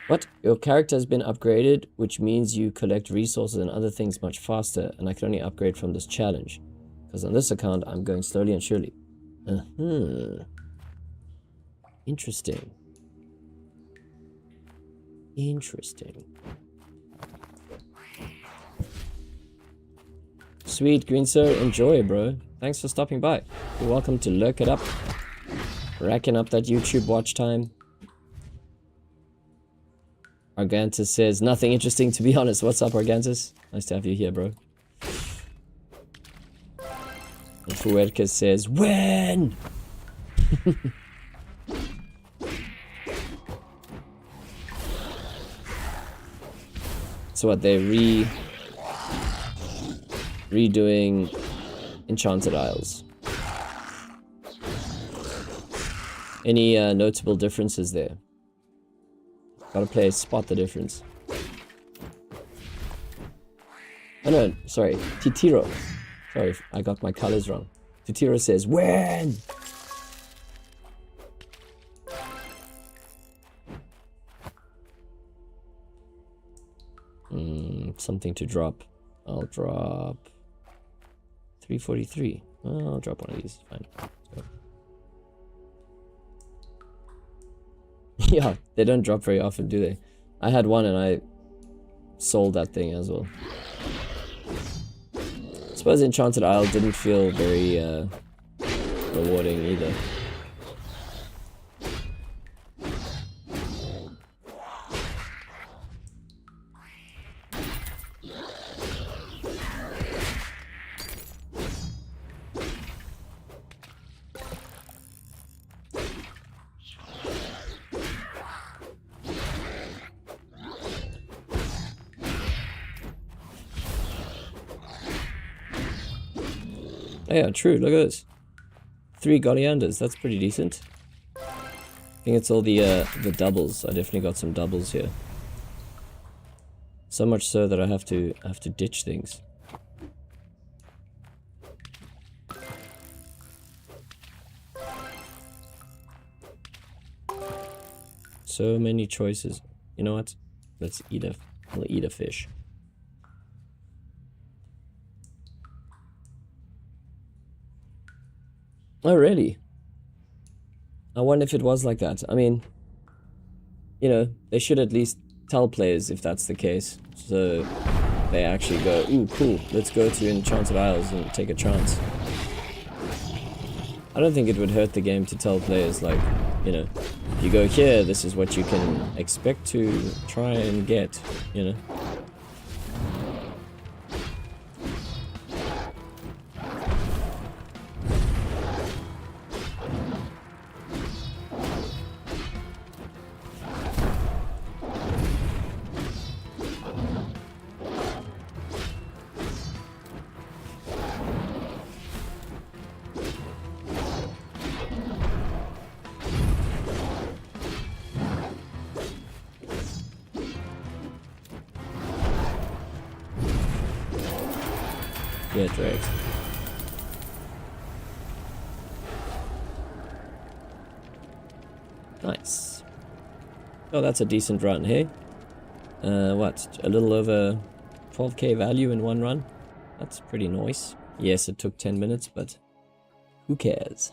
[SPEAKER 1] What? Your character has been upgraded, which means you collect resources and other things much faster, and I can only upgrade from this challenge. Because on this account, I'm going slowly and surely. Interesting. Interesting. Sweet, Green Sir, enjoy, bro. Thanks for stopping by. You're welcome to lurk it up. Racking up that YouTube watch time. Argantus says, nothing interesting to be honest. What's up, Argantus? Nice to have you here, bro. And Fuerca says, when? So what, they're redoing Enchanted Isles. Any notable differences there? Gotta play spot the difference. Oh no, sorry, Titiro. Sorry, I got my colors wrong. Titiro says, when? Something to drop. I'll drop 343. Oh, I'll drop one of these. Fine. Yeah, they don't drop very often, do they? I had one and I sold that thing as well. I suppose Enchanted Isle didn't feel very rewarding either. Yeah, true. Look at this. 3 Golianders. That's pretty decent. I think it's all the doubles. I definitely got some doubles here. So much so that I have to ditch things. So many choices. You know what? Let's eat I'll eat a fish. Oh, really? I wonder if it was like that. I mean, you know, they should at least tell players if that's the case. So they actually go, ooh, cool, let's go to Enchanted Isles and take a chance. I don't think it would hurt the game to tell players, like, you know, if you go here, this is what you can expect to try and get, you know. Get wrecked. Nice. Oh, that's a decent run, hey? What? A little over 12k value in one run? That's pretty nice. Yes, it took 10 minutes, but who cares?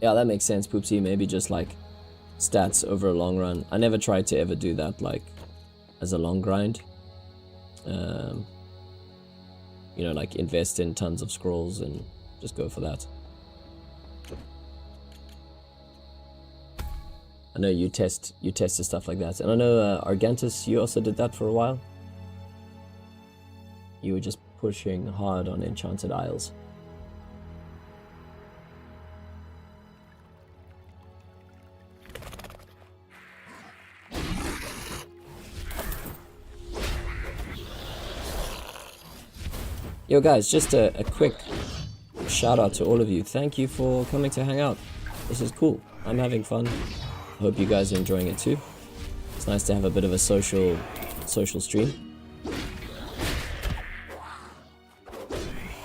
[SPEAKER 1] Yeah, that makes sense, Poopsie. Maybe just like stats over a long run. I never tried to ever do that like as a long grind. You know, like invest in tons of scrolls and just go for that. I know you tested stuff like that, and I know Argantus, you also did that for a while. You were just pushing hard on Enchanted Isles. Yo guys, just a quick shout out to all of you. Thank you for coming to hang out. This is cool. I'm having fun. I hope you guys are enjoying it too. It's nice to have a bit of a social stream.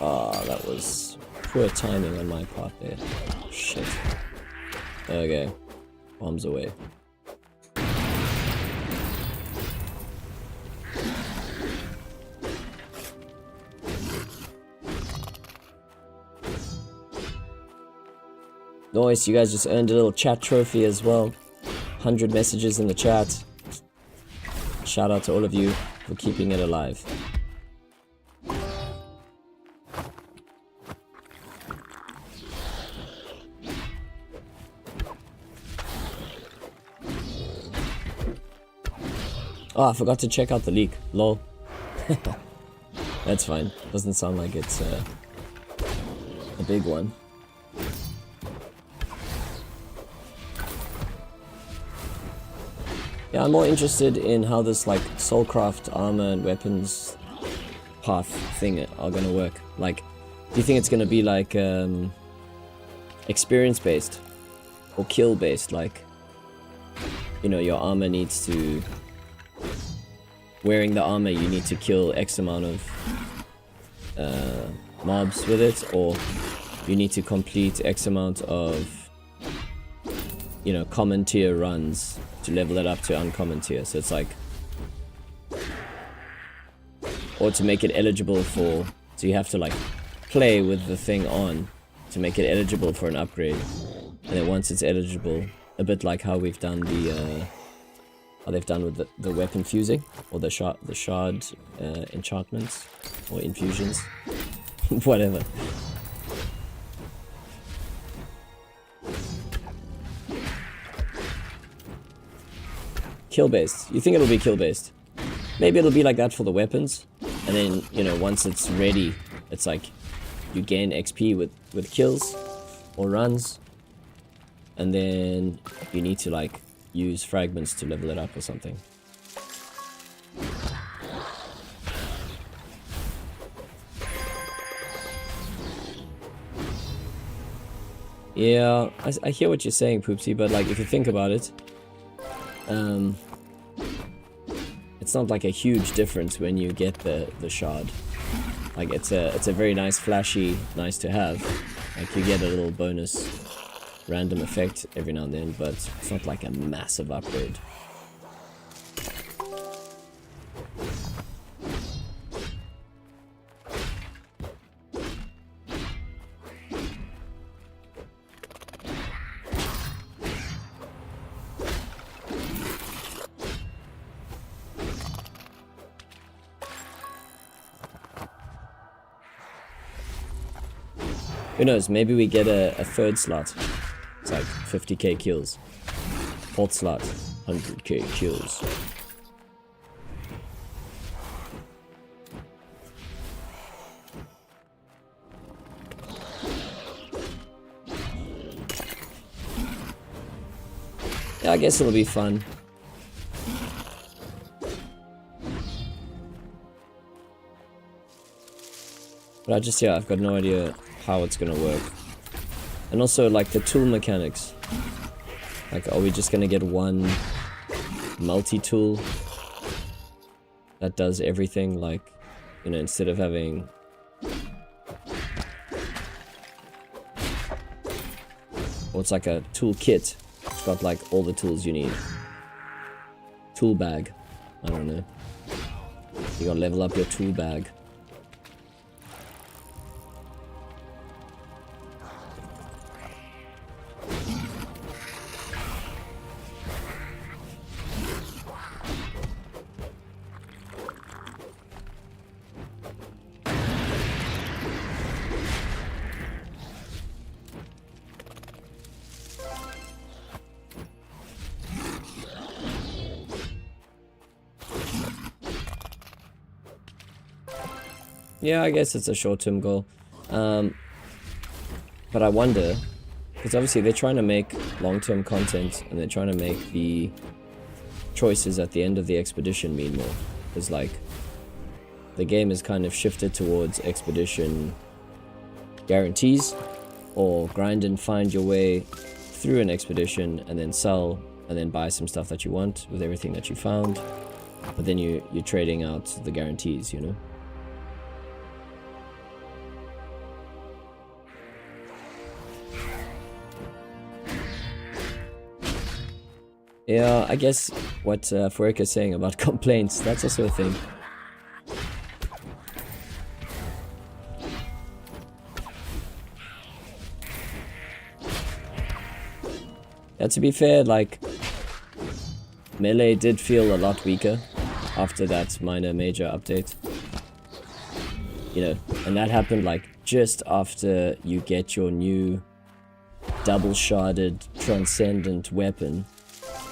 [SPEAKER 1] Ah, that was poor timing on my part there. Shit. Okay. Bombs away. Nice, you guys just earned a little chat trophy as well. 100 messages in the chat. Shout out to all of you for keeping it alive. Oh, I forgot to check out the leak. Lol. That's fine. Doesn't sound like it's a big one. Yeah, I'm more interested in how this like soulcraft armor and weapons path thing are gonna work. Like, do you think it's gonna be like experience based or kill based? Like, you know, your armor needs to, wearing the armor, you need to kill X amount of mobs with it, or you need to complete X amount of, you know, common tier runs to level it up to uncommon tier. So it's like, or to make it eligible for, so you have to like play with the thing on to make it eligible for an upgrade, and then once it's eligible, a bit like how we've done the how they've done with the weapon fusing, or the shard enchantments or infusions. Whatever. Kill based. You think it'll be kill based? Maybe it'll be like that for the weapons, and then, you know, once it's ready, it's like you gain XP with kills or runs, and then you need to like use fragments to level it up or something. Yeah, I hear what you're saying, Poopsie, but like if you think about it, it's not like a huge difference when you get the shard. Like it's a very nice, flashy, nice to have. Like you get a little bonus random effect every now and then, but it's not like a massive upgrade. Who knows, maybe we get a third slot. It's like 50k kills. Fourth slot, 100k kills. Yeah, I guess it'll be fun. But I've got no idea how it's gonna work. And also, like, the tool mechanics. Like, are we just gonna get one multi-tool that does everything? Like, you know, instead of having... Or it's like a tool kit. It's got, like, all the tools you need. Tool bag. I don't know. You gotta level up your tool bag. Yeah, I guess it's a short-term goal. But I wonder, because obviously they're trying to make long-term content, and they're trying to make the choices at the end of the expedition mean more. Because, like, the game is kind of shifted towards expedition guarantees, or grind and find your way through an expedition, and then sell, and then buy some stuff that you want with everything that you found. But then you're trading out the guarantees, you know? Yeah, I guess what Fuerka is saying about complaints, that's also a thing. Yeah, to be fair, like, Melee did feel a lot weaker after that minor major update. You know, and that happened like just after you get your new double sharded transcendent weapon.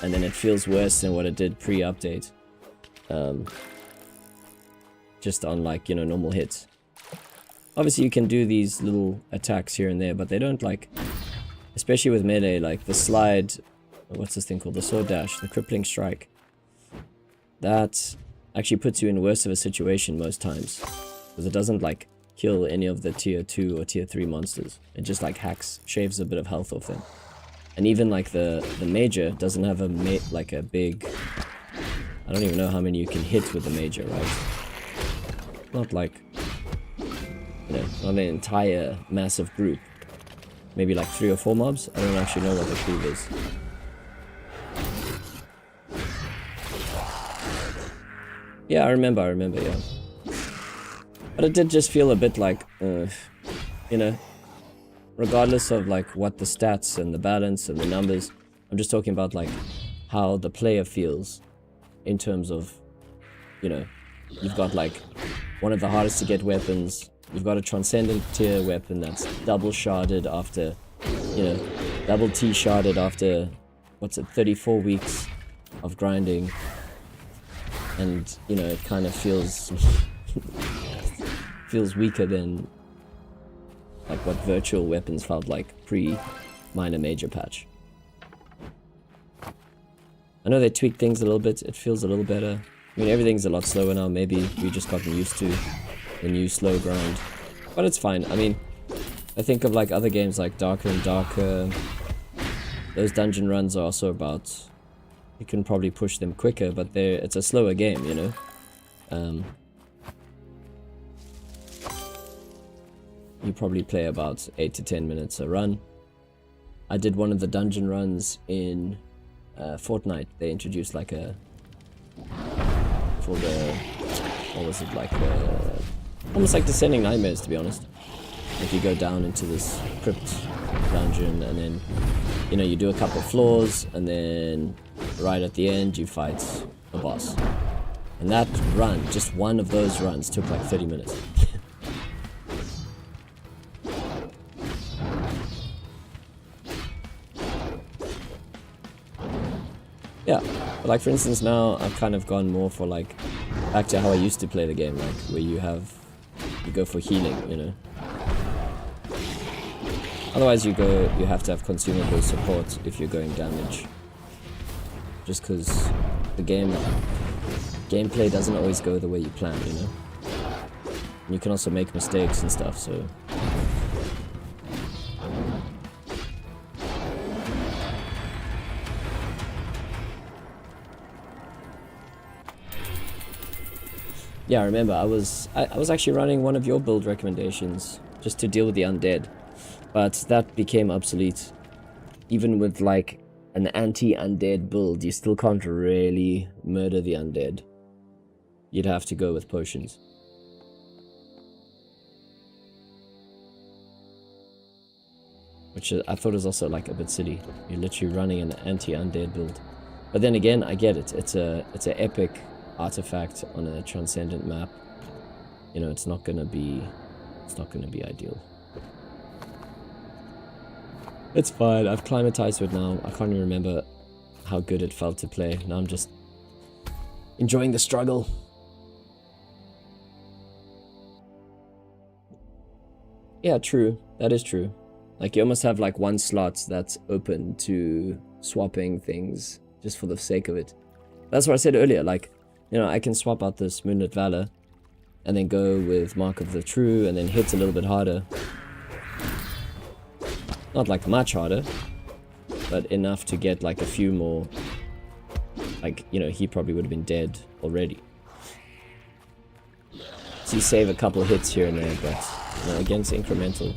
[SPEAKER 1] And then it feels worse than what it did pre-update. just on like, you know, normal hits. Obviously you can do these little attacks here and there, but they don't like, especially with melee, like the slide, what's this thing called, the sword dash, the crippling strike, that actually puts you in worse of a situation most times, because it doesn't like kill any of the tier 2 or tier 3 monsters. It just like shaves a bit of health off them. And even like the major doesn't have like a big, I don't even know how many you can hit with the major, right? Not like, you know, not an entire massive group. Maybe like 3 or 4 mobs. I don't actually know what the group is. Yeah, I remember, yeah. But it did just feel a bit like, you know, regardless of like what the stats and the balance and the numbers, I'm just talking about like how the player feels in terms of, you know, you've got like one of the hardest to get weapons, you've got a transcendent tier weapon that's double sharded after, you know, double T sharded after, what's it, 34 weeks of grinding, and, you know, it kind of feels feels weaker than like what virtual weapons felt like pre-minor major patch. I know they tweaked things a little bit, it feels a little better. I mean, everything's a lot slower now, maybe we just gotten used to the new slow grind. But it's fine. I mean, I think of like other games like Darker and Darker. Those dungeon runs are also about, you can probably push them quicker, but it's a slower game, you know? You probably play about 8 to 10 minutes a run. I did one of the dungeon runs in Fortnite. They introduced like a, for the, what was it, like almost like Descending Nightmares, to be honest. Like you go down into this crypt dungeon, and then, you know, you do a couple of floors, and then right at the end you fight a boss. And that run, just one of those runs, took like 30 minutes. Yeah, but like for instance now I've kind of gone more for like back to how I used to play the game, like where you go for healing, you know. Otherwise you have to have consumable support if you're going damage. Just because the gameplay doesn't always go the way you plan, you know. And you can also make mistakes and stuff, so. Yeah, I remember I was actually running one of your build recommendations just to deal with the undead, but that became obsolete. Even with like an anti-undead build, you still can't really murder the undead. You'd have to go with potions. Which I thought was also like a bit silly. You're literally running an anti-undead build. But then again, I get it. It's an epic artifact on a transcendent map. You know, it's not gonna be ideal. It's fine, I've climatized to it now. I can't even remember how good it felt to play. Now I'm just enjoying the struggle. Yeah, true. That is true. Like, you almost have like one slot that's open to swapping things just for the sake of it. That's what I said earlier, like, you know, I can swap out this Moonlit Valor and then go with Mark of the True and then hit a little bit harder. Not like much harder, but enough to get like a few more. Like, you know, he probably would have been dead already. So you save a couple of hits here and there, but, you know, against incremental.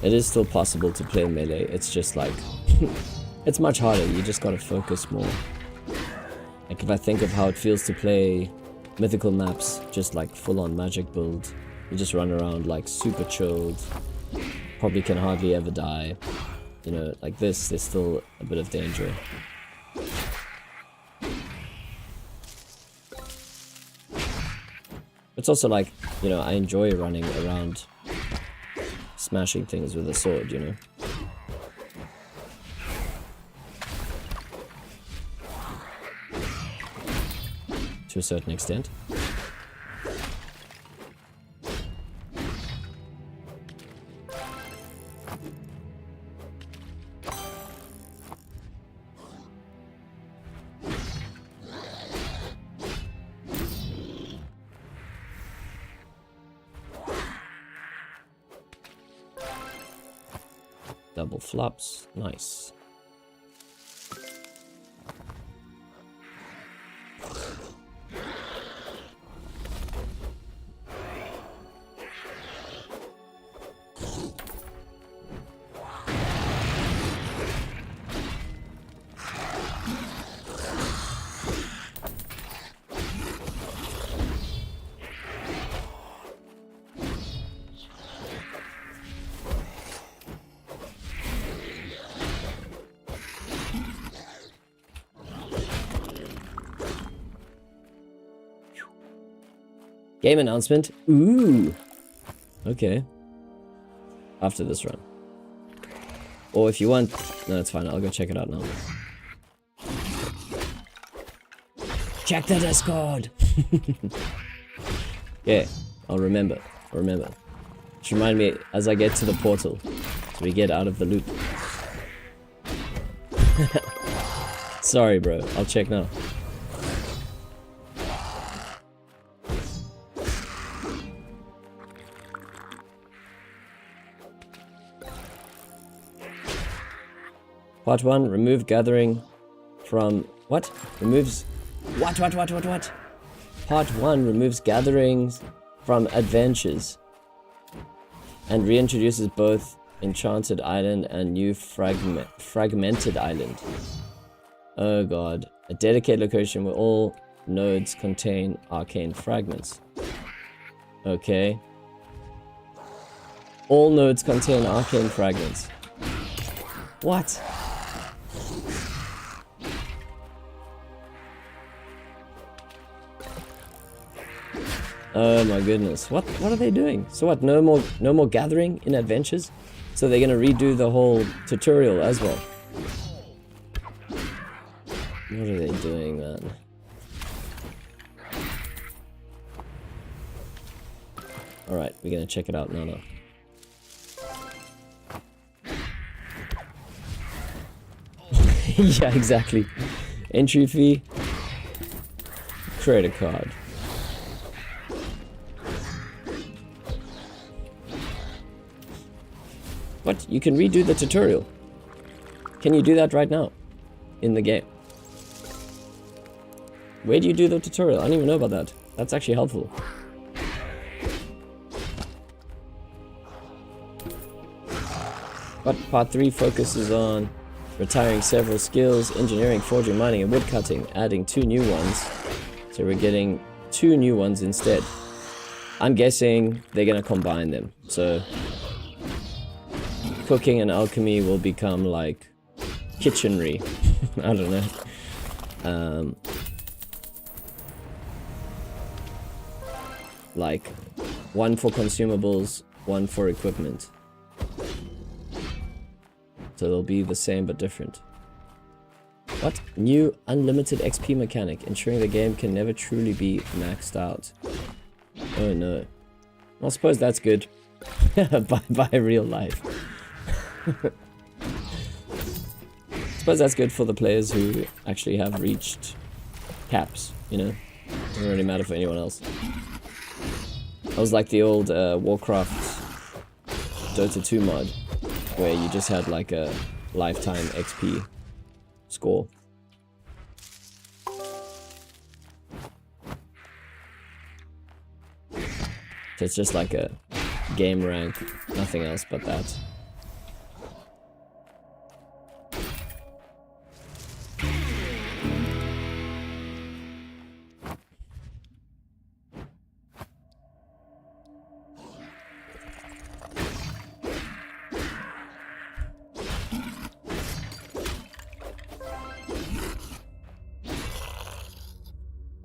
[SPEAKER 1] It is still possible to play melee, it's just like, it's much harder, you just gotta focus more. Like if I think of how it feels to play mythical maps, just like full-on magic build, you just run around like super chilled, probably can hardly ever die. You know, like this, there's still a bit of danger. It's also like, you know, I enjoy running around smashing things with a sword, you know. To a certain extent. Double flops, nice. Game announcement. Ooh. Okay. After this run. Or if you want... No, it's fine. I'll go check it out now. Check the Discord! Yeah. I'll remember. I'll remember. Just remind me as I get to the portal. So we get out of the loop. Sorry, bro. I'll check now. Part 1, remove gathering from... What? Removes... What? Part 1 removes gatherings from adventures. And reintroduces both Enchanted Island and new Fragmented Island. Oh god. A dedicated location where all nodes contain arcane fragments. Okay. All nodes contain arcane fragments. What? Oh my goodness. What are they doing? So what, no more gathering in adventures? So they're gonna redo the whole tutorial as well. What are they doing, man? Alright, we're gonna check it out now. Yeah, exactly. Entry fee. Credit card. What? You can redo the tutorial. Can you do that right now? In the game? Where do you do the tutorial? I don't even know about that. That's actually helpful. But part 3 focuses on retiring several skills, engineering, forging, mining, and woodcutting, adding 2 new ones. So we're getting 2 new ones instead. I'm guessing they're gonna combine them. So cooking and alchemy will become like kitchenry. I don't know. Like 1 for consumables, 1 for equipment. So they'll be the same but different. What? New unlimited XP mechanic, ensuring the game can never truly be maxed out. Oh no. Well, I suppose that's good. by real life. I suppose that's good for the players who actually have reached caps, you know? Doesn't really matter for anyone else. I was like the old Warcraft Dota 2 mod, where you just had like a lifetime XP score. So it's just like a game rank, nothing else but that.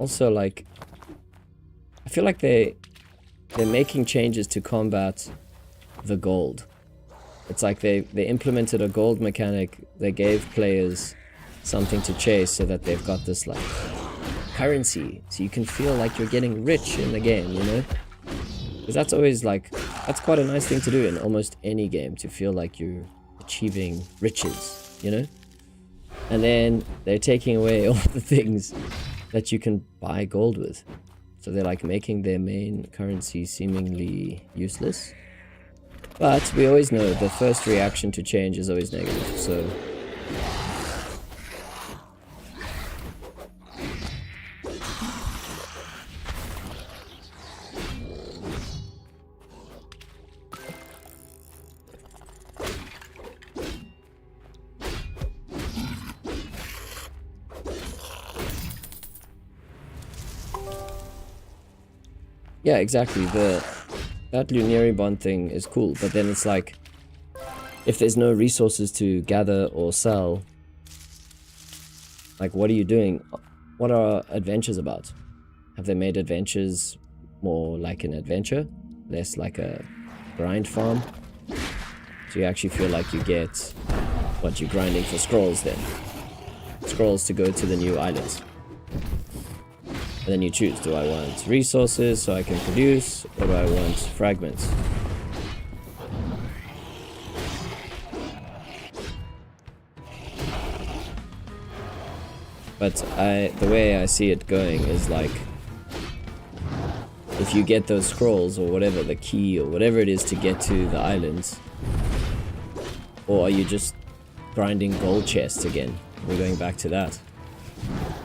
[SPEAKER 1] also like, I feel like they're making changes to combat the gold. It's like they implemented a gold mechanic. They gave players something to chase so that they've got this like currency, so you can feel like you're getting rich in the game, you know? Because that's always like, that's quite a nice thing to do in almost any game, to feel like you're achieving riches, you know? And then they're taking away all the things that you can buy gold with. So they're like making their main currency seemingly useless. But we always know the first reaction to change is always negative, so... Yeah, exactly. That Lunary bond thing is cool, but then it's like, if there's no resources to gather or sell, like what are you doing? What are adventures about? Have they made adventures more like an adventure, less like a grind farm? So you actually feel like you get what you're grinding for scrolls then. Scrolls to go to the new islands. And then you choose, do I want resources so I can produce, or do I want fragments? But the way I see it going is like, if you get those scrolls or whatever, the key or whatever it is to get to the islands, or are you just grinding gold chests again? We're going back to that,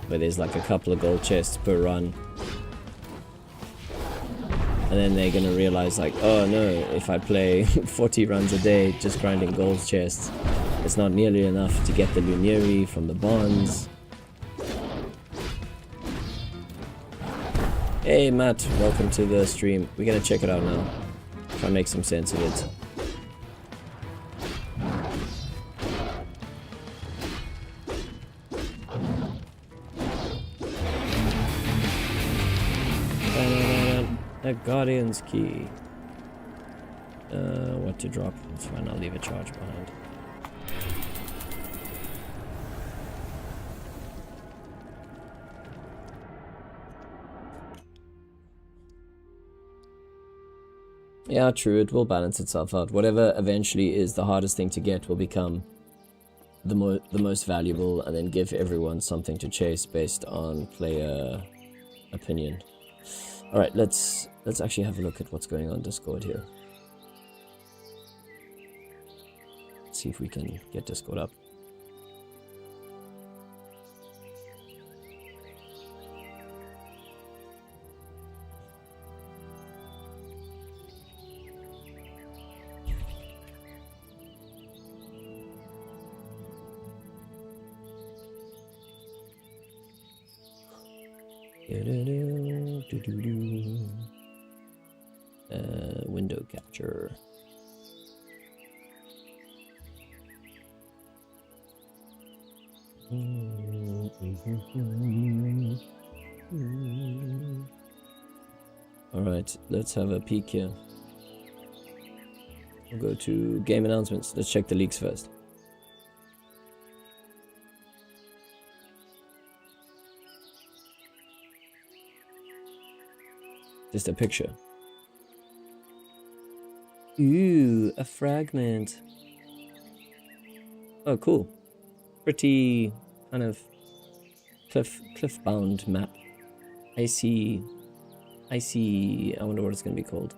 [SPEAKER 1] where there's like a couple of gold chests per run. And then they're gonna realize like, oh no, if I play 40 runs a day just grinding gold chests, it's not nearly enough to get the Lunary from the bonds. Hey Matt, welcome to the stream. We're gonna check it out now. Try and make some sense of it. A Guardian's key. What to drop? It's fine, I'll leave a charge behind. Yeah, true, it will balance itself out. Whatever eventually is the hardest thing to get will become the most valuable, and then give everyone something to chase based on player opinion. Alright, let's actually have a look at what's going on Discord here. Let's see if we can get Discord up. Window capture. Alright, let's have a peek here. We'll go to game announcements. Let's check the leaks first. Just a picture. Ooh, a fragment. Oh, cool. Pretty kind of cliff-bound map. I see. I wonder what it's going to be called.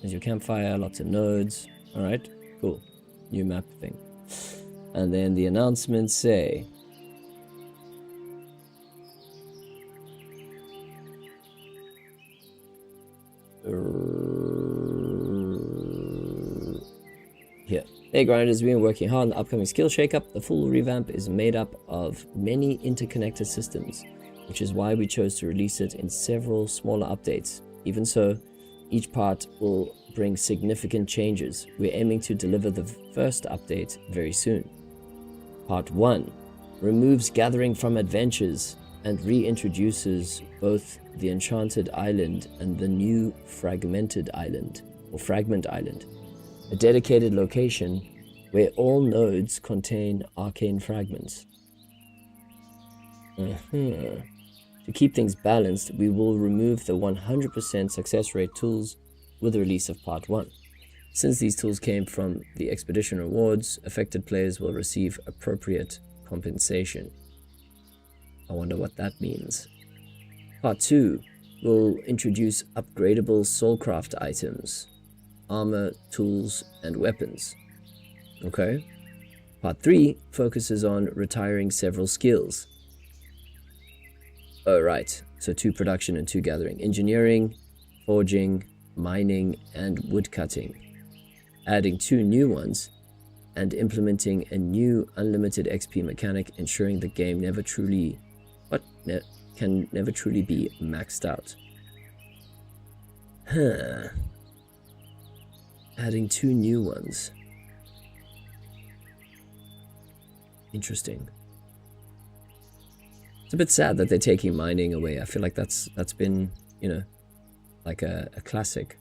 [SPEAKER 1] There's your campfire, lots of nodes. Alright, cool. New map thing. And then the announcements say... Here. Hey grinders, we've been working hard on the upcoming skill shakeup. The full revamp is made up of many interconnected systems, which is why we chose to release it in several smaller updates. Even so, each part will bring significant changes. We're aiming to deliver the first update very soon. Part 1 removes gathering from adventures
[SPEAKER 2] and reintroduces both the Enchanted Island and the new Fragmented Island, or Fragment Island, a dedicated location where all nodes contain arcane fragments. To keep things balanced, we will remove the 100% success rate tools with the release of Part 1. Since these tools came from the expedition rewards, affected players will receive appropriate compensation. I wonder what that means. Part 2 will introduce upgradable soulcraft items, armor, tools, and weapons. Okay. Part 3 focuses on retiring several skills. Oh, right. So 2 production and 2 gathering. Engineering, forging, mining, and woodcutting. Adding 2 new ones, and implementing a new unlimited XP mechanic, ensuring the game never truly... can never truly be maxed out. Adding 2 new ones. Interesting. It's a bit sad that they're taking mining away. I feel like that's been, you know, like a classic.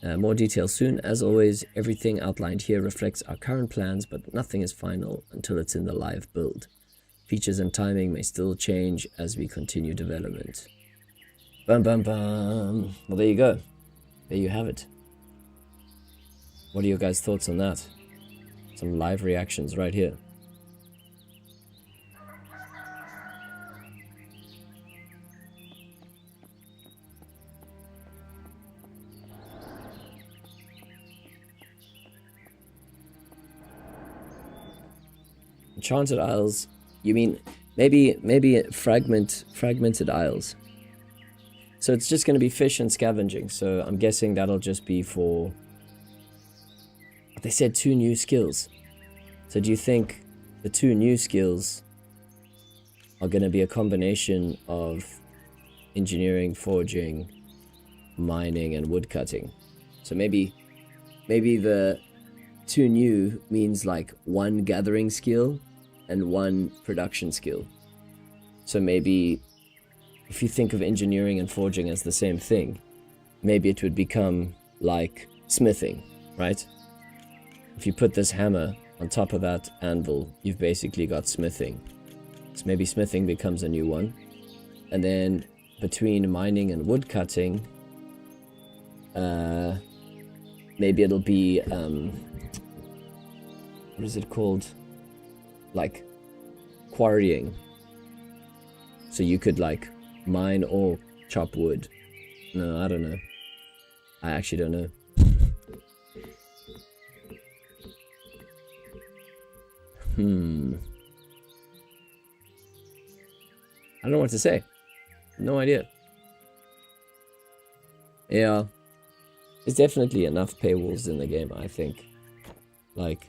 [SPEAKER 2] More details soon. As always, everything outlined here reflects our current plans, but nothing is final until it's in the live build. Features and timing may still change as we continue development. Bum bum bum. Well, there you go. There you have it. What are your guys' thoughts on that? Some live reactions right here. Enchanted Isles. You mean maybe fragmented isles. So it's just going to be fish and scavenging. So I'm guessing that'll just be for... They said 2 new skills. So do you think the 2 new skills are going to be a combination of engineering, forging, mining, and woodcutting? So maybe the 2 new means like 1 gathering skill and 1 production skill. So maybe if you think of engineering and forging as the same thing, maybe it would become like smithing, right? If you put this hammer on top of that anvil, you've basically got smithing. So maybe smithing becomes a new one. And then between mining and woodcutting, maybe it'll be, what is it called? Like quarrying. So you could like mine or chop wood. No, I don't know. I actually don't know. I don't know what to say. No idea. Yeah. There's definitely enough paywalls in the game, I think. Like,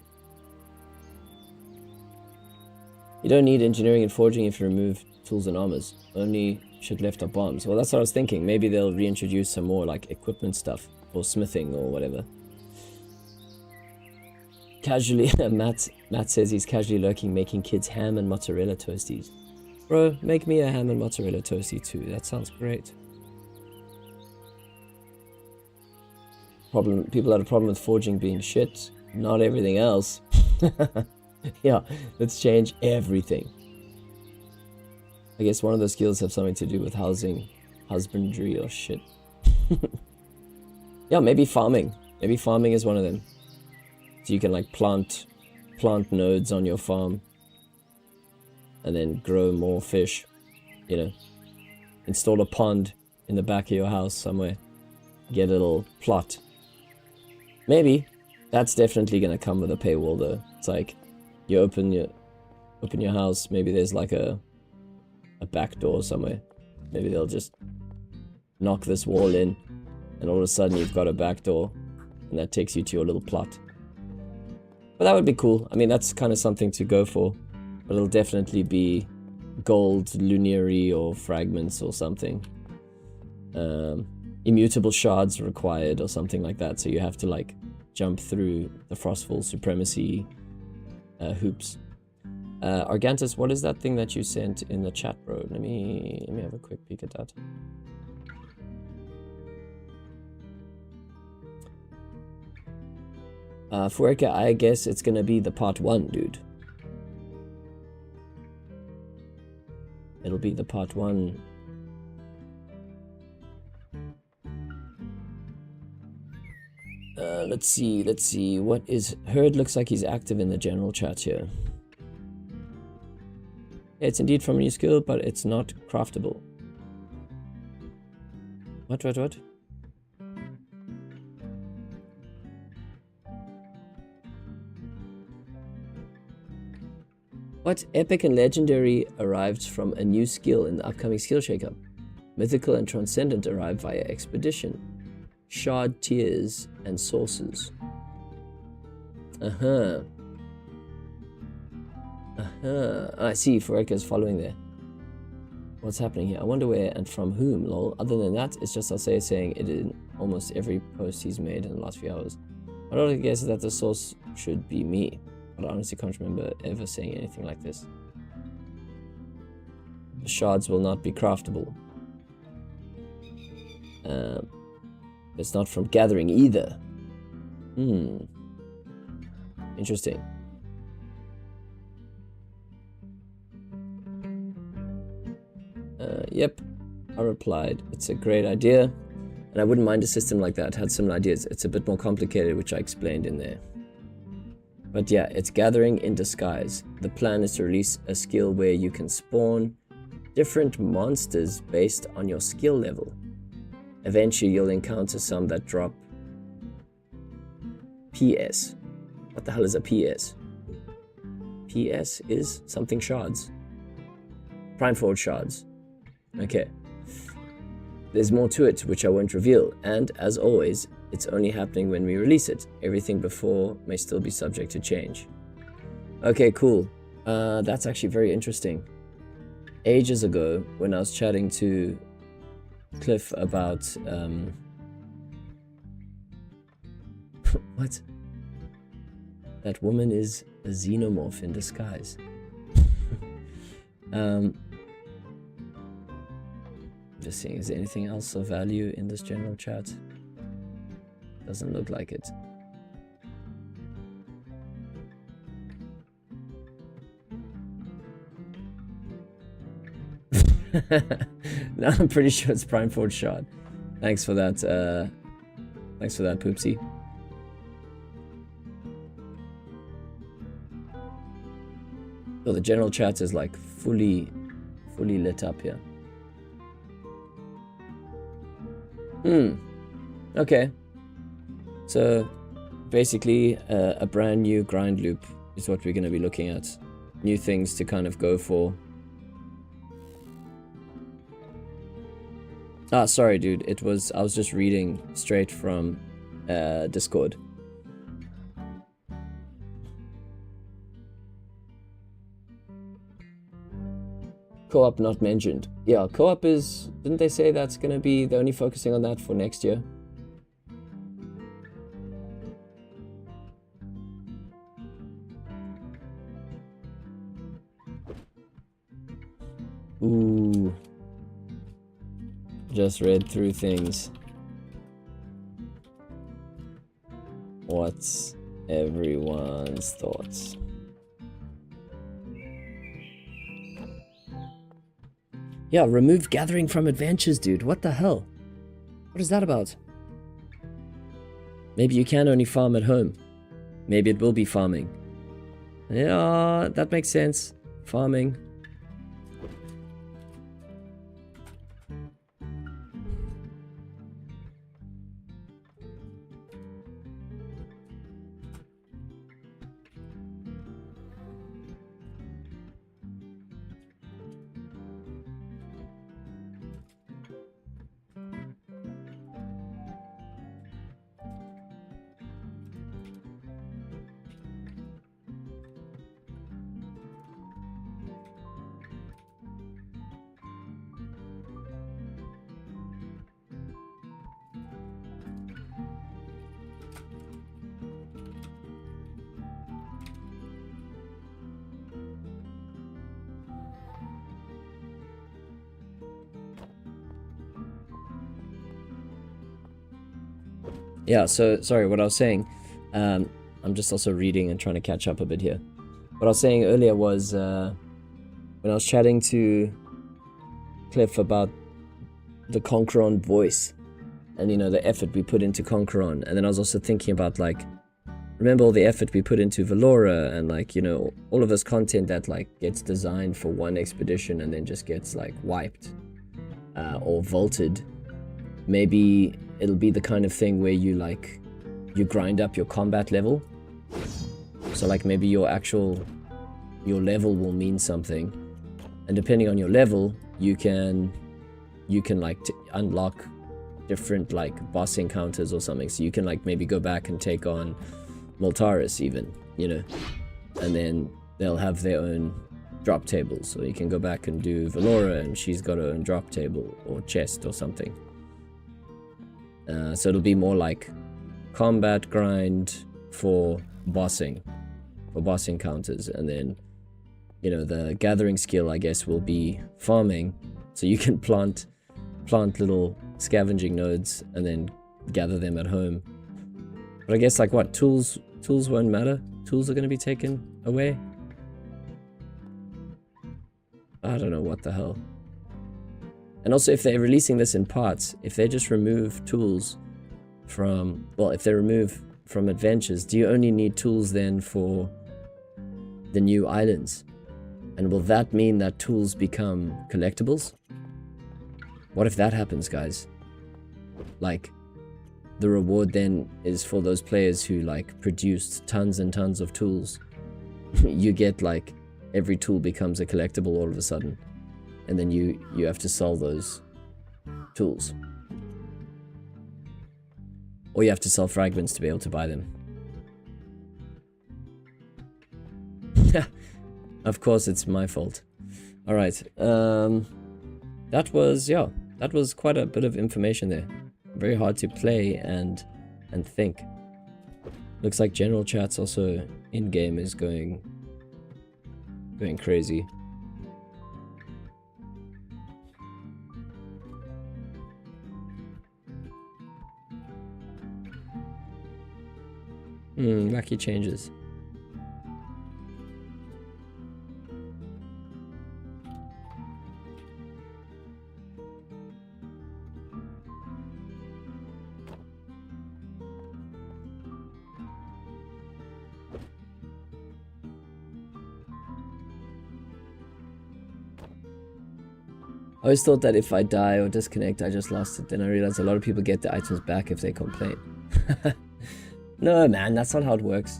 [SPEAKER 2] you don't need engineering and forging if you remove tools and armors. Only should lift up bombs. Well, that's what I was thinking. Maybe they'll reintroduce some more like equipment stuff or smithing or whatever. Casually, Matt says he's casually lurking, making kids ham and mozzarella toasties. Bro, make me a ham and mozzarella toastie too. That sounds great. People had a problem with forging being shit. Not everything else. Yeah, let's change everything. I guess one of the skills have something to do with housing, husbandry or shit. Yeah, maybe farming. Maybe farming is one of them. So you can like plant nodes on your farm and then grow more fish, you know. Install a pond in the back of your house somewhere. Get a little plot. Maybe. That's definitely gonna come with a paywall though. It's like you open your house, maybe there's like a back door somewhere. Maybe they'll just knock this wall in and all of a sudden you've got a back door and that takes you to your little plot. But that would be cool. I mean, that's kind of something to go for. But it'll definitely be gold, lunary, or fragments or something. Immutable shards required or something like that. So you have to like jump through the Frostfall Supremacy hoops.
[SPEAKER 1] Argantus, what is that thing that you sent in the chat, bro? Let me have a quick peek at that. Fuerka, I guess it's gonna be the part 1, dude. It'll be the part 1. Let's see. What is... Herd looks like he's active in the general chat here. Yeah, it's indeed from a new skill, but it's not craftable. What? What epic and legendary arrived from a new skill in the upcoming skill shakeup? Mythical and transcendent arrive via expedition. Shard tiers and sources. I see, Fuerka's following there. What's happening here? I wonder where and from whom, lol. Other than that, it's just Alcea saying it in almost every post he's made in the last few hours. My only guess is that the source should be me, but I honestly can't remember ever saying anything like this. The shards will not be craftable. It's not from gathering either. Interesting. Yep, I replied. It's a great idea, and I wouldn't mind a system like that. Had similar ideas. It's a bit more complicated, which I explained in there. But yeah, it's gathering in disguise. The plan is to release a skill where you can spawn different monsters based on your skill level. Eventually, you'll encounter some that drop PS. What the hell is a PS? PS is something shards. Primeforge shards. Okay. There's more to it, which I won't reveal. And, as always, it's only happening when we release it. Everything before may still be subject to change. Okay, cool. That's actually very interesting. Ages ago, when I was chatting to Cliff about... what? That woman is a xenomorph in disguise. Just seeing, is there anything else of value in this general chat? Doesn't look like it. No, I'm pretty sure it's Primeforge shard. Thanks for that, Poopsie. Oh, the general chat is like fully lit up here. Okay. So, basically, a brand new grind loop is what we're going to be looking at. New things to kind of go for. Ah, sorry, dude. I was just reading straight from Discord. Co-op not mentioned. Yeah, co-op is... Didn't they say that's going to be... They're only focusing on that for next year? Ooh. Just read through things. What's everyone's thoughts? Yeah, remove gathering from adventures, dude. What the hell? What is that about? Maybe you can only farm at home. Maybe it will be farming. Yeah, that makes sense. Farming. Yeah, so, sorry, what I was saying, I'm just also reading and trying to catch up a bit here. What I was saying earlier was, when I was chatting to Cliff about the Conqueron voice, and, you know, the effort we put into Conqueron, and then I was also thinking about, like, remember all the effort we put into Valora, and, like, you know, all of this content that, like, gets designed for one expedition and then just gets, like, wiped, or vaulted. Maybe it'll be the kind of thing where you, like, you grind up your combat level. So, like, maybe your level will mean something, and depending on your level, you can like unlock different, like, boss encounters or something. So you can, like, maybe go back and take on Moltaris even, you know, and then they'll have their own drop tables. So you can go back and do Valora, and she's got her own drop table or chest or something. So it'll be more like combat grind for bossing, for boss encounters, and then, you know, the gathering skill, I guess, will be farming, so you can plant little scavenging nodes and then gather them at home. But I guess, like, what, tools won't matter? Tools are going to be taken away? I don't know what the hell. And also, if they're releasing this in parts, if they just remove tools from, well, if they remove from adventures, do you only need tools then for the new islands? And will that mean that tools become collectibles? What if that happens, guys? Like, the reward then is for those players who, like, produced tons and tons of tools. You get, like, every tool becomes a collectible all of a sudden. And then you have to sell those tools. Or you have to sell fragments to be able to buy them. Of course, it's my fault. Alright, that was quite a bit of information there. Very hard to play and think. Looks like general chat's also in-game is going crazy. Wacky changes. I always thought that if I die or disconnect, I just lost it. Then I realized a lot of people get the items back if they complain. No, man, that's not how it works.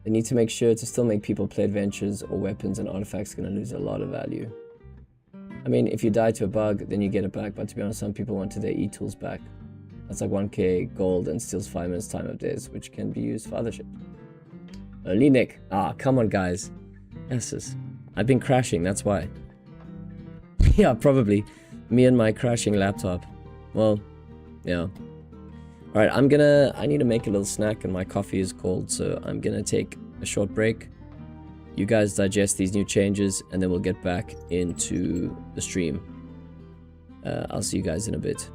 [SPEAKER 1] They need to make sure to still make people play adventures, or weapons and artifacts are going to lose a lot of value. I mean, if you die to a bug, then you get it back, but to be honest, some people wanted their e-tools back. That's like 1k gold and steals 5 minutes time of theirs, which can be used for other shit. Only Nick. Ah, come on, guys. Yes, I've been crashing, that's why. Yeah, probably. Me and my crashing laptop. Well, yeah. Alright, I need to make a little snack and my coffee is cold, so I'm gonna take a short break. You guys digest these new changes and then we'll get back into the stream. I'll see you guys in a bit.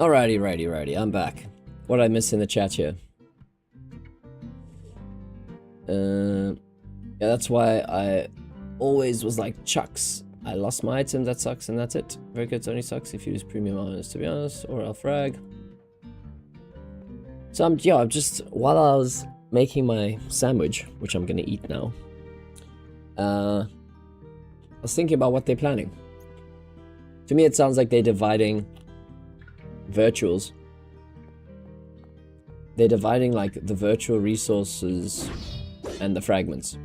[SPEAKER 1] Alrighty, I'm back. What did I miss in the chat here? Yeah, that's why I always was like, chucks. I lost my item, that sucks, and that's it. Very good, only sucks if you use premium honors, to be honest, or Alfrag. So I'm just, while I was making my sandwich, which I'm gonna eat now, I was thinking about what they're planning. To me, it sounds like they're dividing virtuals. They're dividing like the virtual resources and the fragments.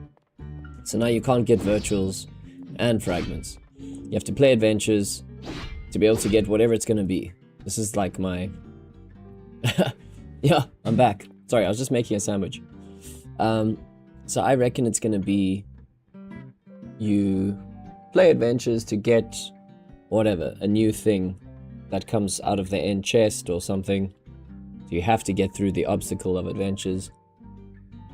[SPEAKER 1] So now you can't get virtuals and fragments. You have to play adventures to be able to get whatever it's gonna be. This is like my... Yeah, I'm back. Sorry, I was just making a sandwich. So I reckon it's gonna be... You play adventures to get whatever, a new thing that comes out of the end chest or something. So you have to get through the obstacle of adventures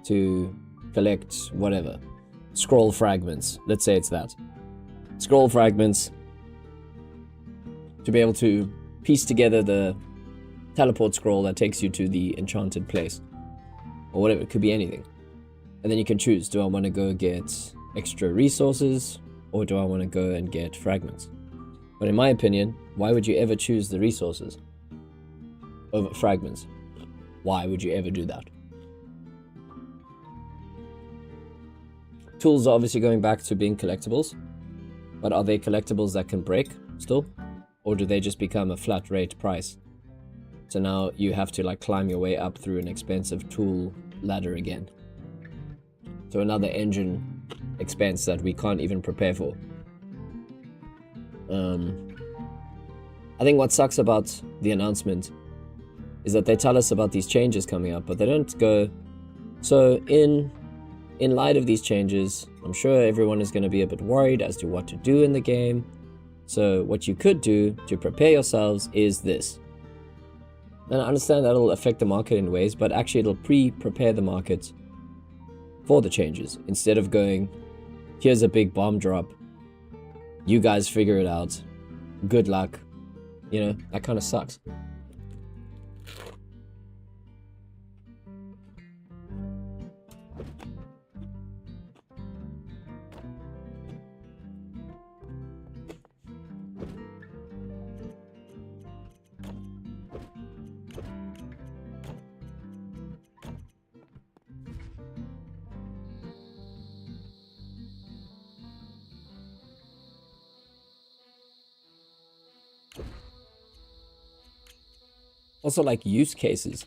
[SPEAKER 1] to collect whatever. Scroll fragments. Let's say it's that. Scroll fragments to be able to piece together the teleport scroll that takes you to the enchanted place. Or whatever, it could be anything. And then you can choose, do I want to go get extra resources or do I want to go and get fragments? But in my opinion, why would you ever choose the resources over fragments? Why would you ever do that? Tools are obviously going back to being collectibles, but are they collectibles that can break still? Or do they just become a flat rate price? So now you have to like climb your way up through an expensive tool ladder again. So another engine expense that we can't even prepare for. I think what sucks about the announcement is that they tell us about these changes coming up, but they don't go, so in light of these changes, I'm sure everyone is going to be a bit worried as to what to do in the game. So what you could do to prepare yourselves is this. And I understand that'll affect the market in ways, but actually it'll prepare the market for the changes. Instead of going, here's a big bomb drop, you guys figure it out, good luck. You know, that kind of sucks. Also, like, use cases.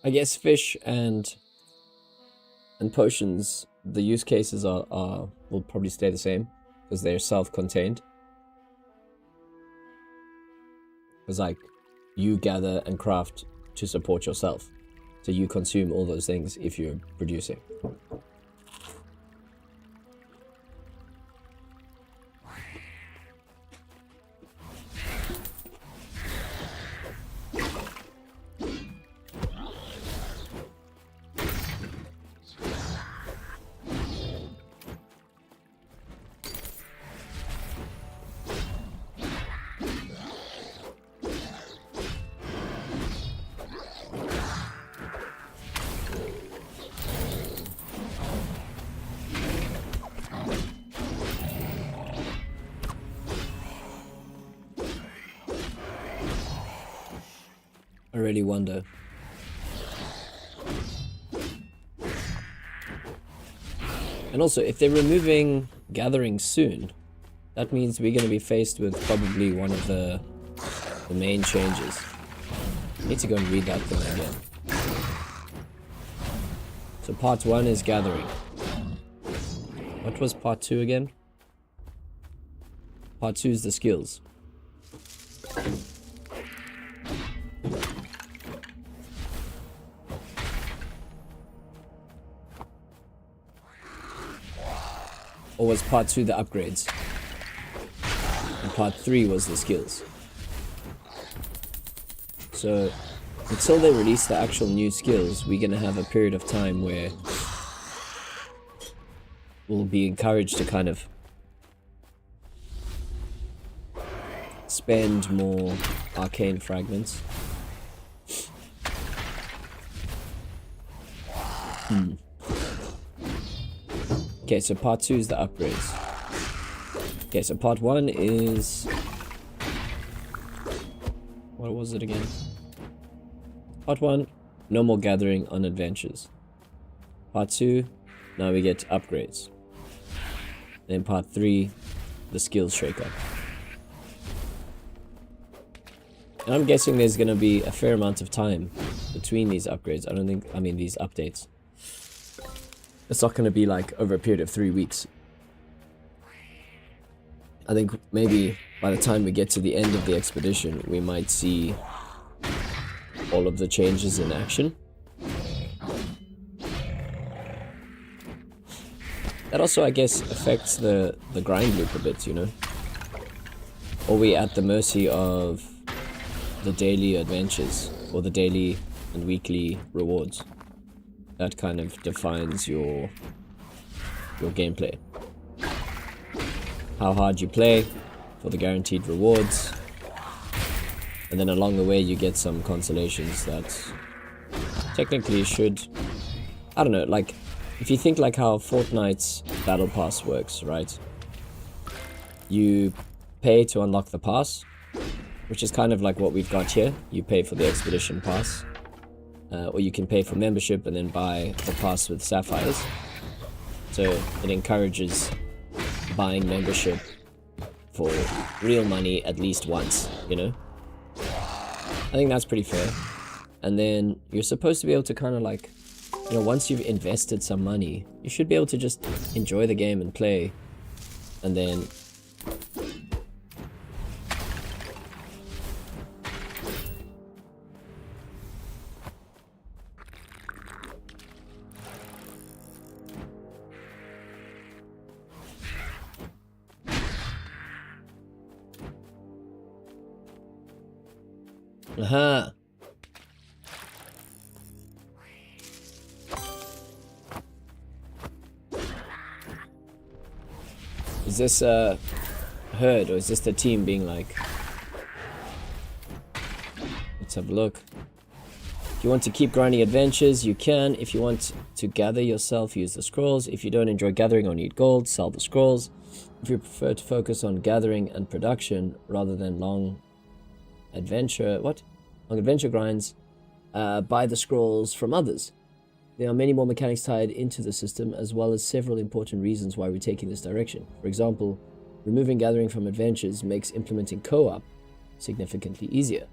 [SPEAKER 1] I guess fish and potions, the use cases are will probably stay the same because they're self-contained. It's like you gather and craft to support yourself, so you consume all those things if you're producing. I really wonder. And also, if they're removing gathering soon, that means we're going to be faced with probably one of the main changes. I need to go and read that thing again. So part 1 is gathering. What was part 2 again? Part 2 is the skills. Or was part 2 the upgrades? And part 3 was the skills. So, until they release the actual new skills, we're gonna have a period of time where we'll be encouraged to kind of spend more arcane fragments. Okay, so part 2 is the upgrades. Okay, so part 1 is... what was it again? Part 1, no more gathering on adventures. Part 2, now we get upgrades. Then part 3, the skills shake-up. And I'm guessing there's gonna be a fair amount of time between these upgrades. I mean these updates. It's not gonna be like over a period of 3 weeks. I think maybe by the time we get to the end of the expedition, we might see all of the changes in action. That also, I guess, affects the grind loop a bit, you know? Or we at the mercy of the daily adventures, or the daily and weekly rewards. That kind of defines your gameplay. How hard you play for the guaranteed rewards, and then along the way you get some consolations that technically should, I don't know, like if you think like how Fortnite's battle pass works, right? You pay to unlock the pass, which is kind of like what we've got here. You pay for the expedition pass, or you can pay for membership and then buy the pass with sapphires. So it encourages buying membership for real money at least once, you know? I think that's pretty fair. And then you're supposed to be able to kind of like, you know, once you've invested some money, you should be able to just enjoy the game and play, and then aha. Is this a herd, or is this the team being like... Let's have a look. If you want to keep grinding adventures, you can. If you want to gather yourself, use the scrolls. If you don't enjoy gathering or need gold, sell the scrolls. If you prefer to focus on gathering and production rather than long adventure grinds, buy the scrolls from others. There are many more mechanics tied into the system, as well as several important reasons why we're taking this direction. For example, removing gathering from adventures makes implementing co-op significantly easier.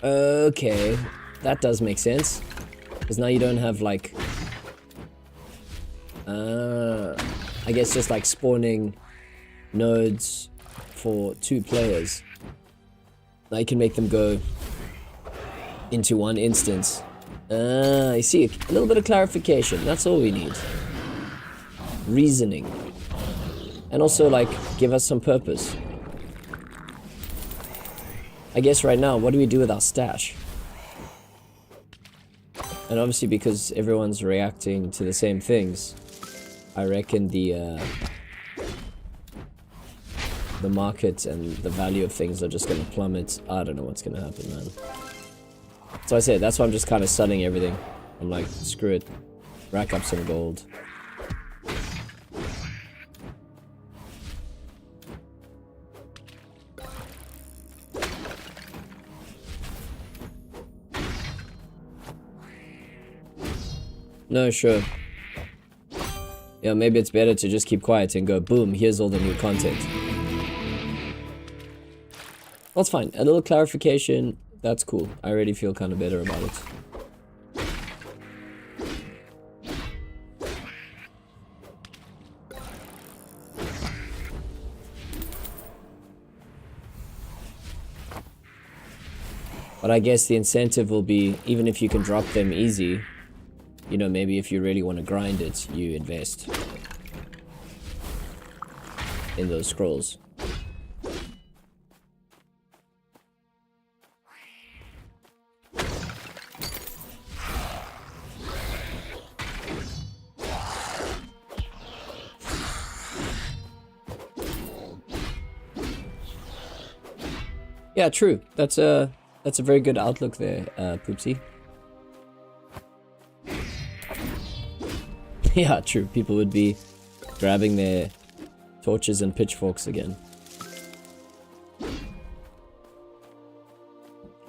[SPEAKER 1] Okay, that does make sense. Because now you don't have like... I guess just like spawning nodes for 2 players. Now you can make them go into one instance. I see. A little bit of clarification. That's all we need. Reasoning. And also, like, give us some purpose. I guess right now, what do we do with our stash? And obviously, because everyone's reacting to the same things, I reckon the market and the value of things are just gonna plummet. I don't know what's gonna happen, man. So I said, that's why I'm just kind of studying everything. I'm like, screw it. Rack up some gold. No, sure. Yeah, maybe it's better to just keep quiet and go, boom, here's all the new content. That's fine. A little clarification, that's cool. I already feel kind of better about it. But I guess the incentive will be, even if you can drop them easy, you know, maybe if you really want to grind it, you invest in those scrolls. Yeah, true. That's a very good outlook there, Poopsie. Yeah, true. People would be grabbing their torches and pitchforks again. And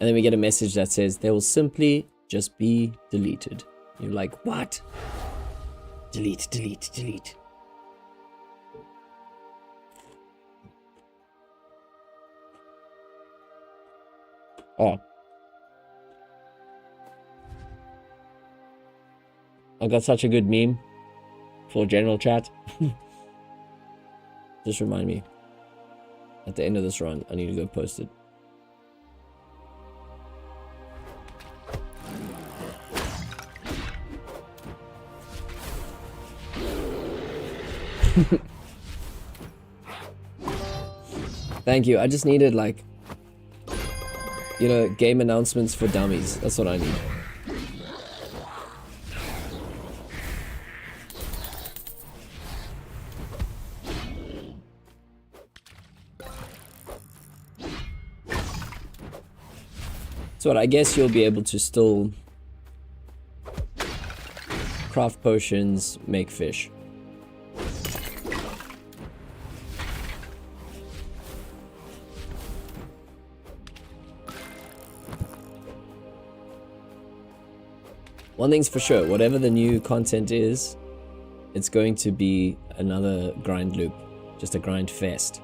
[SPEAKER 1] then we get a message that says they will simply just be deleted. You're like, what? Delete, delete, delete. Oh. I got such a good meme for general chat. Just remind me. At the end of this run, I need to go post it. Thank you. I just needed, like, you know, game announcements for dummies. That's what I need. So I guess you'll be able to still craft potions, make fish. One thing's for sure, whatever the new content is, it's going to be another grind loop. Just a grind fest.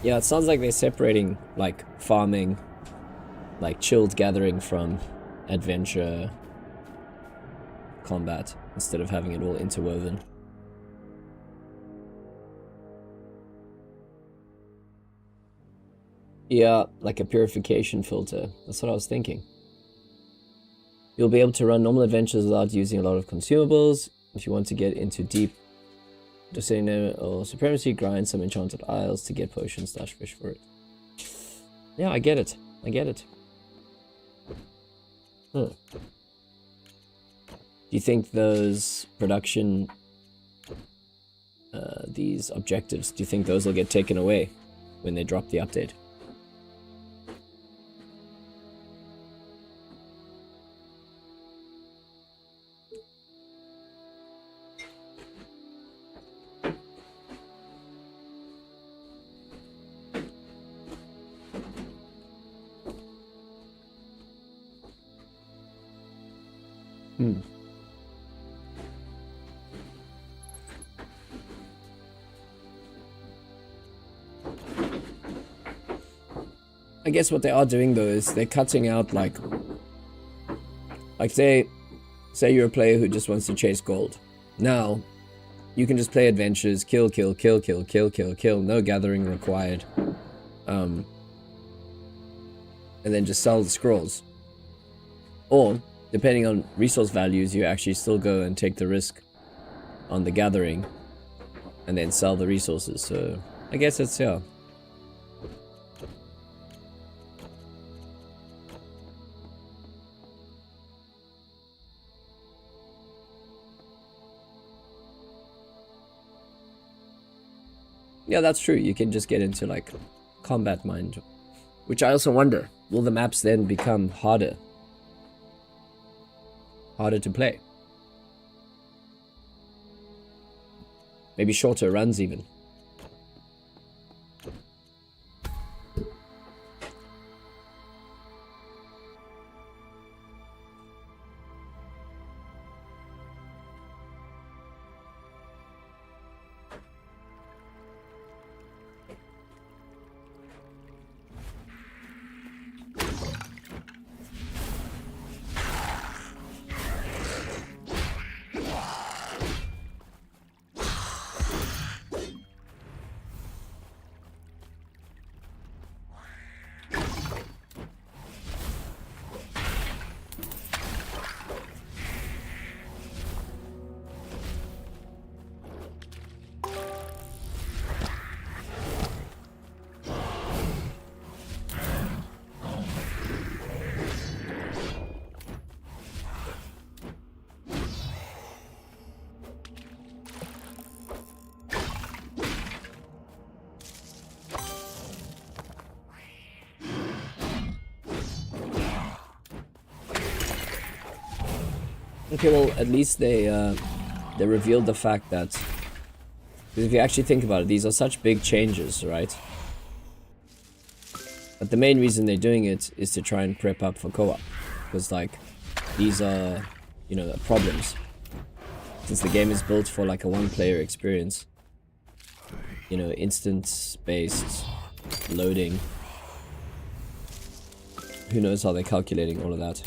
[SPEAKER 1] Yeah, it sounds like they're separating, like, farming, like, chilled gathering from adventure combat, instead of having it all interwoven. Yeah, like a purification filter. That's what I was thinking. You'll be able to run normal adventures without using a lot of consumables. If you want to get into deep Descendant or Supremacy, grind some enchanted isles to get potions / fish for it. Yeah, I get it. I get it. Huh. Do you think those production, these objectives, do you think those will get taken away when they drop the update? I guess what they are doing though is they're cutting out like say you're a player who just wants to chase gold. Now you can just play adventures, kill, no gathering required. And then just sell the scrolls. Or depending on resource values, you actually still go and take the risk on the gathering and then sell the resources. So I guess it's, yeah. Yeah, that's true. You can just get into like combat mind, which I also wonder, will the maps then become harder to play? Maybe shorter runs even. Okay, well, at least they revealed the fact that, because if you actually think about it, these are such big changes, right? But the main reason they're doing it is to try and prep up for co-op, because like these are, you know, problems. Since the game is built for like a one-player experience, you know, instance-based loading. Who knows how they're calculating all of that?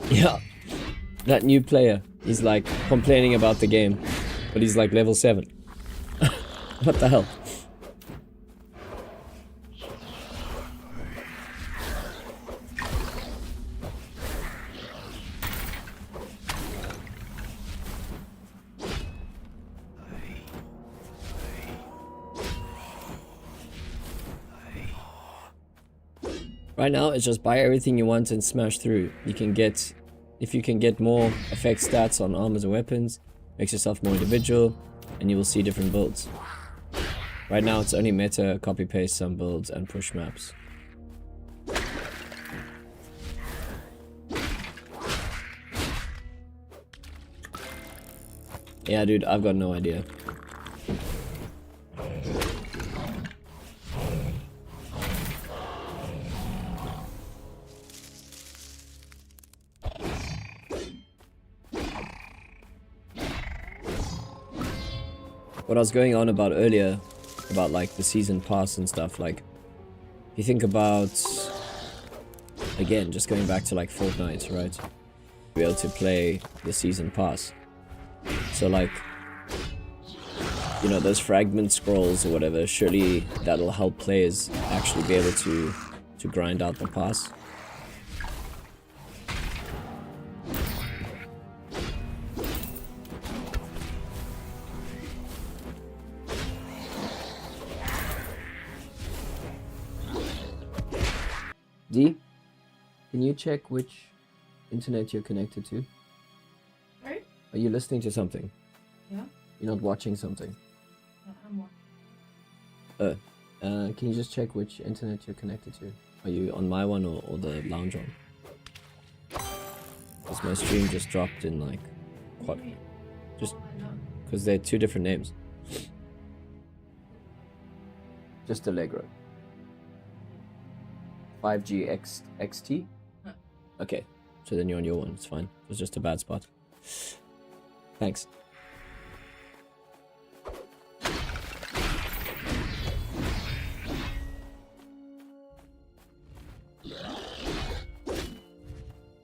[SPEAKER 1] Yeah, that new player, he's like complaining about the game, but he's like level 7. What the hell? Right now, it's just buy everything you want and smash through. You can get, if you can get more effect stats on armors and weapons, makes yourself more individual, and you will see different builds. Right now, it's only meta, copy paste some builds, and push maps. Yeah, dude, I've got no idea. What I was going on about earlier, about like the season pass and stuff, like, if you think about, again, just going back to like Fortnite, right? Be able to play the season pass. So like, you know, those fragment scrolls or whatever, surely that'll help players actually be able to grind out the pass. D, can you check which internet you're connected to?
[SPEAKER 4] Right?
[SPEAKER 1] Are you listening to something?
[SPEAKER 4] Yeah.
[SPEAKER 1] You're not watching something?
[SPEAKER 4] Yeah, I'm watching.
[SPEAKER 1] Can you just check which internet you're connected to? Are you on my one or the lounge one? Because my stream just dropped in like, what? Just because they're two different names. Just Allegro. 5G XT?
[SPEAKER 4] Huh.
[SPEAKER 1] Okay, so then you're on your one, it's fine. It was just a bad spot. Thanks.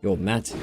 [SPEAKER 1] Yo, Matt.